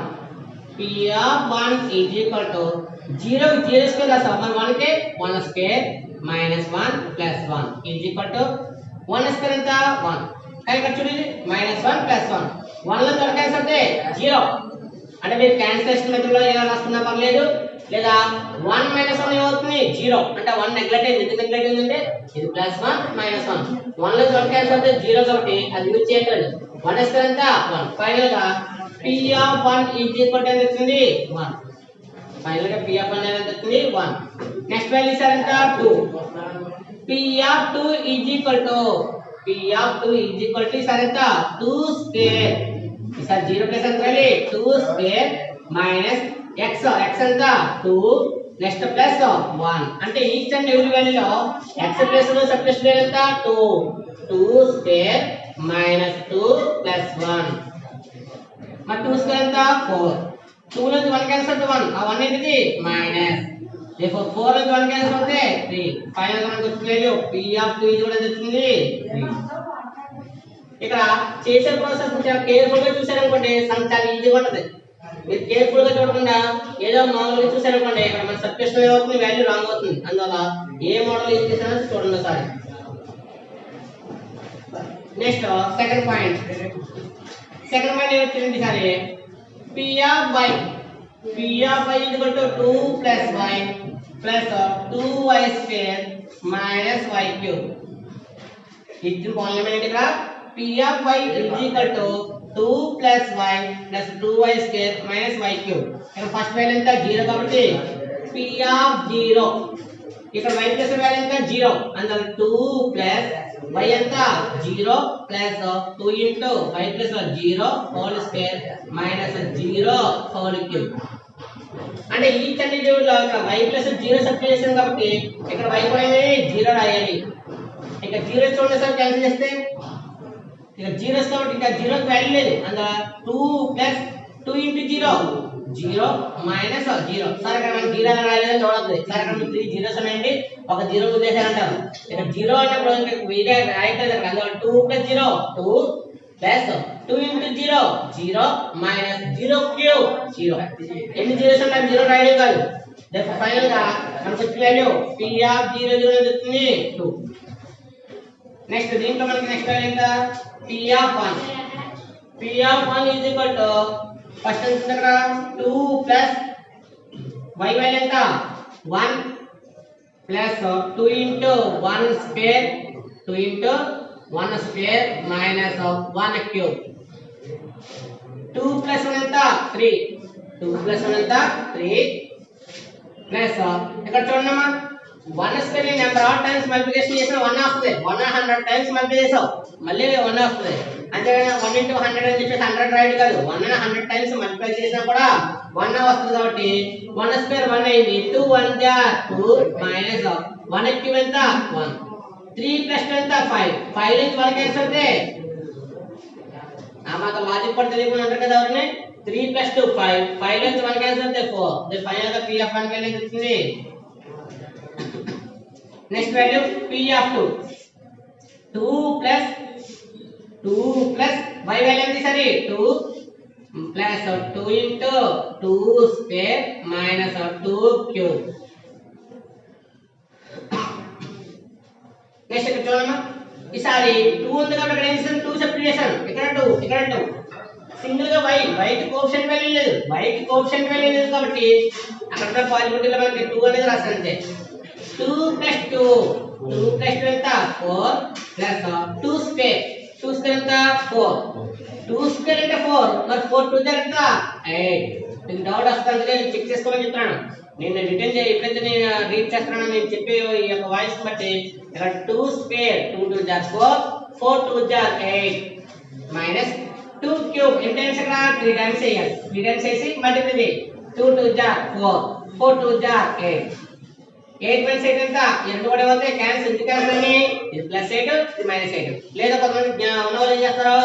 = 0 రాసాం. మరి 1 కి 1² - 1 + 1 = 1² ఎంత 1. ఇక్కడ చూడండి -1 + 1. 1 లో దొరకాల్సి వస్తే 0 అంటే మీరు క్యాన్సిలేషన్ మెథడ్ లో ఎలా రాసుకున్నా పర్లేదు, లేదా 1 - 1 ఏమవుతుంది 0 అంటే 1 నెగ్లెక్ట్ అయింది. ఎందుకు నెగ్లెక్ట్ అయిందంటే ఇది +1 - 1. 1 లో దొరకాల్సి వస్తే 0 కాబట్టి అది యూజ్ చేయట్లేదు. 1² ఎంత 1. ఫైనల్ గా P(1) = ఎంత వచ్చింది 1. ఫైనల్ గా P(1) ఎంత వచ్చింది 1. నెక్స్ట్ వాల్యూ సార్ ఎంత 2. P(2) సార్ ఎంత 2² ఈసారి 0 ప్లస్ ఎంత రాయాలి 2² - x ఎంత 2 నెక్స్ట్ ప్లస్ 1 అంటే ఈచ్ అండ్ ఎవ్రీ వాల్యూలో x ప్లస్ లో సబ్ట్రాక్ట్ వాల్యూ ఎంత 2² - 2 + 1 మరి 2² ఎంత 4. 2 నుంచి 1 క్యాన్సిల్ అవుతే 1 ఆ 1 ఏంటిది మైనస్. therefore 4 నుంచి 1 క్యాన్సిల్ అవుతే 3. ఫైనల్ గా మనకు వచ్చిన వాల్యూ P(2) కూడా వచ్చింది 3. ఇక్కడ చేసే ప్రాసెస్ చాలా కేర్ఫుల్ గా చూసారనుకోండి సమ్ చాలా ఈజీగా ఉంటది. మీరు కేర్ఫుల్ గా చూడకుండా ఏదో మామూలుగా చూసారనుకోండి ఇక్కడ మన సబ్స్క్రిప్షన్ ఏమవుతుంది వాల్యూ రాంగ్ అవుతుంది. అందువల్ల ఏ మోడల్ యూజ్ చేసినా చూడండి ఒకసారి. నెక్స్ట్ సెకండ్ పాయింట్ ఏమొచ్చింది సరే p of y is equal to 2 plus y plus 2y square minus y cube. ఇచ్చిన పాలినామియల్ ఏంటి ఇక్కడ p of y is equal to 2 plus y plus 2y square minus y cube. ఇక్కడ first value ఎంత 0 కాబట్టి p of 0 ఇక్కడ y plus value ఎంత 0 అందువల్ల 2 plus y ఎంత 0 plus 2 into y plus 0 whole square minus 0 whole cube. అంటే ఈ condition లో ఇక్కడ y ప్లస్ 0 సబ్స్టిట్యూట్ చేసాం కాబట్టి ఇక్కడ y కూడా 0 రాయాలి. ఇక 0 చూడండి సార్ క్యాన్సిల్ చేస్తే ఇక 0 కాబట్టి ఇంకా 0 కి వాల్యూ లేదు. అందువల్ల 2 ప్లస్ 2 ఇంటూ 0 0 మైనస్ 0. సార్ ఇక్కడ మనం 0 అని రాయలేదని చూడొద్దు. సార్ ఇక్కడ 3 జీరోస్ ఉన్నాయండి ఒక 0 వదిలేసారంటారు. ఇక్కడ 0 అన్నప్పుడు వేరే రాయట్లేదు అక్కడ. అందువల్ల 2 plus 0 2 plus 2 into 0 0 minus 0 cube 0. ఎన్ని జీరోస్ ఉంటాయి 0 రాయడం కాదు. ఫైనల్ గా మనకు వచ్చిన వాల్యూ p ఆఫ్ 0 0 వస్తుంది 2. నెక్స్ట్ దీంట్లో మనకి నెక్స్ట్ వాల్యూ ఎంత p of 1 is equal to first ఎంత ఇక్కడ 2 ప్లస్ y వాల్యూ ఎంత 1 plus 2 into 1 square 2 into 1 square minus 1 cube. 2 plus 1 ఎంత 3 2 ప్లస్ 1 ఎంత 3 ప్లస్ ఇక్కడ చూడమ్మా 1 స్క్వేర్ ని నెంబర్ ఆఫ్ టైమ్స్ మల్టిప్లికేషన్ చేసిన 1 వస్తుంది. 100 టైమ్స్ మల్టిప్లై చేసావు మళ్ళీ 1 వస్తుంది. అంతేగాని 1 ఇంటూ 100 అని చెప్పేసి 100 రైట్ కాదు. 1 ని 100 టైమ్స్ మల్టిప్లై చేసినా కూడా 1 వస్తుంది. కాబట్టి 1 స్క్వేర్ 1 అయింది. 2 1 జా 2 మైనస్ 1 క్యూబ్ ఎంత 1 3 ప్లస్ 2 ఎంత 5 5 నుంచి 1 క్యాన్సిల్ అవుతే మాకు లాజిక్ కూడా తెలియకుండా అంటారు కదా ఎవరిని 3 ప్లస్ 2 5 5 నుంచి 1 క్యాన్సిల్ అవుతే 4. ది ఫైనల్ గా p ఆఫ్ 1 వాల్యూ వచ్చింది. Next value p of 2 plus y value ఎంత సరే 2 plus 2 into 2 square minus 2 cube. Next ఇక్కడ చూడమ్మా ఈసారి 2 ఉంది కాబట్టి ఇక్కడ ఏం చేశాను 2 సబ్స్టిట్యూట్ చేశాను. ఇక్కడ 2 ఇక్కడ 2 సింగిల్ గా y కి కోఎఫిషియంట్ వాల్యూ లేదు. y కి కోఎఫిషియంట్ వాల్యూ లేదు కాబట్టి అక్కడ పాజిటివిటీలో మనకి 2 అనేది రాస్తాను అంతే. 2 ప్లస్ 2 ఎంత 4 ప్లస్ 2 స్క్వేర్ ఎంత 4 2 స్క్వేర్ అంటే 4 మరి 4 2 ఎంత 8. మీకు డౌట్ వస్తుంది నేను చెక్ చేసుకోమని చెప్తున్నాను. నేను రిటర్న్ ఎప్పుడైతే నేను రీడ్ చేస్తున్నానో నేను చెప్పే ఈ యొక్క వాయిస్ బట్టి ఇక్కడ 2 స్క్వేర్ 2 2 జార్ 4 4 2 జార్ 8 మైనస్ 2 క్యూబ్ ఎంత టైమ్స్ ఇక్కడ 3 టైమ్స్ చేయాలి. 3 టైమ్స్ చేసి మల్టిప్లై చేయి 2 2 జార్ 4 4 2 జార్ 8 8 మైనస్ 8 ఎంత 2 కూడా అవుతాయి. క్యాన్సిల్ ఎందుకు క్యాన్సిల్ అని ఇది ప్లస్ 8 ఇది మైనస్ 8. లేదా కొంతమంది ఉన్నవాళ్ళు ఏం చేస్తారు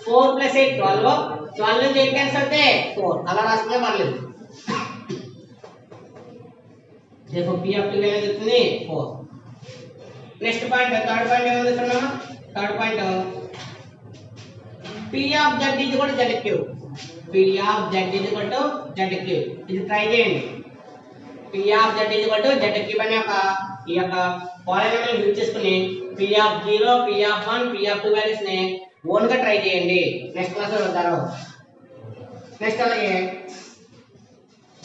4 ప్లస్ 8 12 నుంచి 8 క్యాన్సిల్ అయితే 4 అలా రాసుకునే పర్లేదు. therefore p of 2 వాల్యూ వస్తుంది 4. నెక్స్ట్ పాయింట్ థర్డ్ పాయింట్ ఏముంది చూడమ్మా. Third point p of z is equal to z cube. p of z is equal to z cube. ఇది ట్రై చేయండి. p of z is equal to z cube అనే ఈ యొక్క polynomial use చేసుకుని p of 0 p of 1 p of 2 values ని own గా try చేయండి. Next class లో వస్తారు. నెక్స్ట్ అలాగే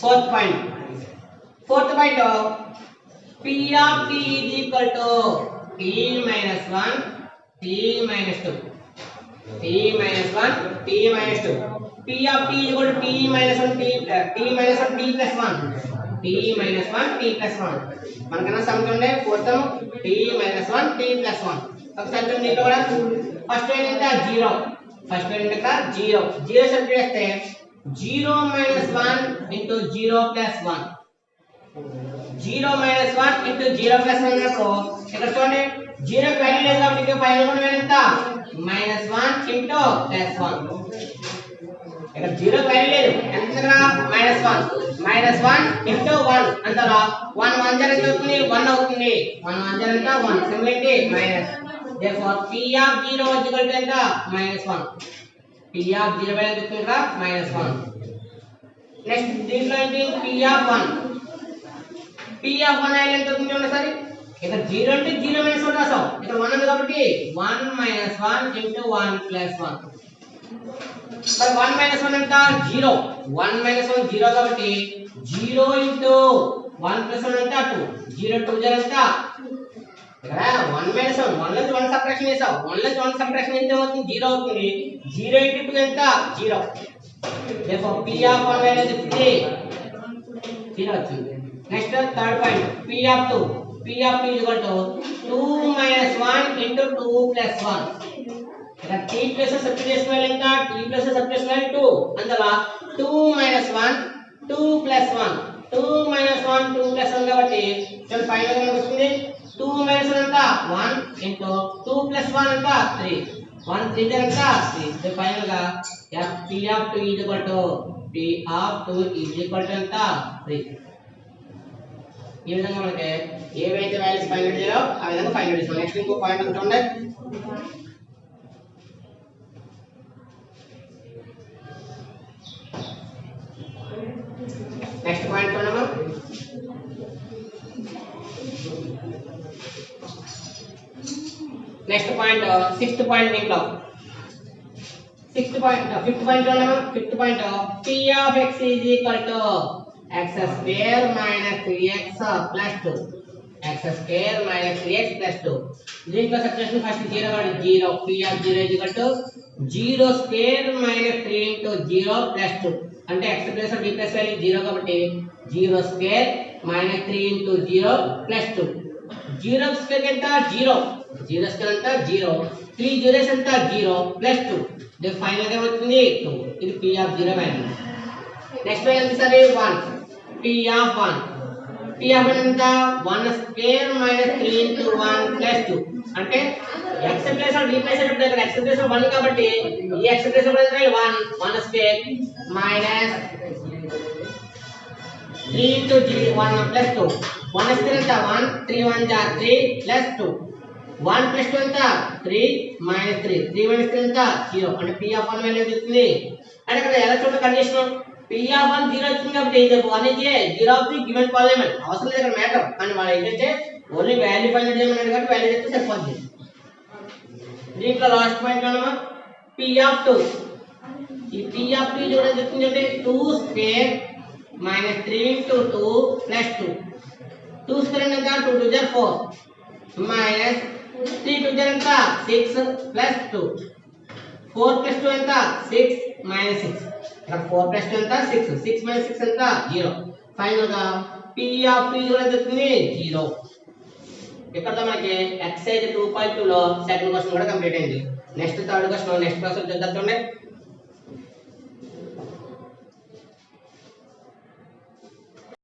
fourth point p of t is equal to t minus 1 t minus 2 t minus 1 t minus 2. p of t is equal to t minus 1 t minus 1 t plus 1 t minus 1 t plus 1 మనకన్నా some చూడండి fourth t minus 1 t plus 1 ఒకసారి చూడండి ఇక్కడ కూడా first value ఎంత 0 first value ఎంత 0 substitute చేస్తే 0 minus 1 into 0 plus 1 0 minus 1 into 0 plus 1 అన్నప్పుడు ఇక్కడ చూడండి 0 కి వాల్యూ లేదు కాబట్టి ఇక్కడ ఫైనల్ గా వాల్యూ ఎంత -1 into +1 ఇక్కడ 0 కి వాల్యూ లేదు ఎంత -1 into 1 అంతలా 1 1 జర ఎంత అవుతుంది 1 అవుతుంది 1 1 జర ఎంత 1 similarly minus therefore p of 0 is equal to ఎంత -1 p of 0 వాల్యూ ఎంత -1 నెక్స్ట్ దీంట్లో ఏంటి p of 1 p of 1 value ఎంత అవుతుంది చూడండి సరే ఇక్కడ 0 అంటే 0 మైనస్ 1 రాసాం ఇక్కడ 1 ఉంది కాబట్టి 1 మైనస్ 1 ఇంటూ 1 ప్లస్ 1 మరి 1 మైనస్ 1 ఎంత 0 1 మైనస్ 1 0 కాబట్టి 0 ఇంటూ 1 ప్లస్ 1 ఎంత 2 0 2 0 ఎంత ఇక్కడ 1 మైనస్ 1 1 నుంచి 1 సబ్ట్రాక్షన్ చేసాం 1 నుంచి 1 సబ్ట్రాక్షన్ ఎంత అవుతుంది 0 అవుతుంది 0 ఇంటూ 2 ఎంత 0 therefore p of 1 వాల్యూ ఎంత 0 వచ్చింది next third point p of 2 p of 2 is equal to 2 minus 1 into 2 plus 1 ఇక్కడ t ప్లస్ సబ్స్టిట్యూషన్ వాల్యూ ఎంత t ప్లస్ సబ్స్టిట్యూషన్ వాల్యూ 2 అందులో 2 minus 1 2 plus 1 2 minus 1 2 plus 1 కాబట్టి చూడండి ఫైనల్ గా మనకు వస్తుంది 2 minus 1 ఎంత 1 into 2 plus 1 ఎంత 3 1 3 ఎంత 3 సో ఫైనల్ గా p of 2 is equal to p of 2 is equal to ఎంత 3 ఈ విధంగా మనకి ఏవైతే వాల్యూస్ ఫైండ్ అవుట్ చేయాలో ఆ విధంగా ఫైండ్ అవుట్ చేస్తాం నెక్స్ట్ ఇంకో పాయింట్ చూడండి నెక్స్ట్ పాయింట్ చూడమ్మా నెక్స్ట్ పాయింట్ సిక్స్త్ పాయింట్ దీంట్లో ఫిఫ్త్ పాయింట్ చూడమ్మా fifth point p of x is equal to x square minus 3x plus 2 x square minus 3x plus 2 దీంట్లో సబ్స్టిట్యూషన్ ఫస్ట్ 0 కాబట్టి 0 p of 0 is equal to 0 square minus 3 into 0 plus 2 అంటే x plus d plus value 0 కాబట్టి 0 square minus 3 into 0 plus 2 0 square ఎంత 0 0 square ఎంత 0 3 zeros ఎంత 0 plus 2 the final గా వస్తుంది 2 ఇది p of 0 వాల్యూ నెక్స్ట్ ఎంత సరే 1 p of 1 ఎంత 1 square minus 3 into 1 plus 2 అంటే x ప్లస్ d ప్లస్ అంటే ఇక్కడ x ప్లస్ 1 కాబట్టి ఈ x plus 1 1 square minus 3 into 1 plus 2 1 square ఎంత 1 3 1 जा 3 plus 2 1 plus 2 ఎంత 3 minus 3 3 minus 3 ఎంత 0 అంటే p of 1 వాల్యూ వస్తుంది అంటే ఇక్కడ ఎలా చూడండి కండిషన్ p of 1 0 వచ్చింది కాబట్టి ఇది 1 is 0 of the given polynomial అవసరం లేదు ఇక్కడ మ్యాటర్ కానీ మనం ఏంటంటే ఓన్లీ వాల్యూ ఫైండ్ చేయమన్నాడు కాబట్టి వాల్యూ చేస్తే సరిపోతుంది దీంట్లో లాస్ట్ పాయింట్ అన్నమా p of 2 ఈ p of 2 చూడండి చెప్తుంది అంటే 2 square minus 3 into 2 plus 2 2 square ఎంత 2 2 is 4 minus 3 2 is ఎంత 6 plus 2 4 plus 2 ఎంత 6 minus 6 ఇక్కడ 4 plus 2 ఎంత 6 6 minus 6 ఎంత 0 ఫైనల్ గా p of 2 చూడండి చెప్తుంది 0 ఇక్కడ మనకి ఎక్సర్సైజ్ 2.2 లో సెకండ్ క్వశ్చన్ కూడా కంప్లీట్ అయింది next third question next class లో చూద్దాం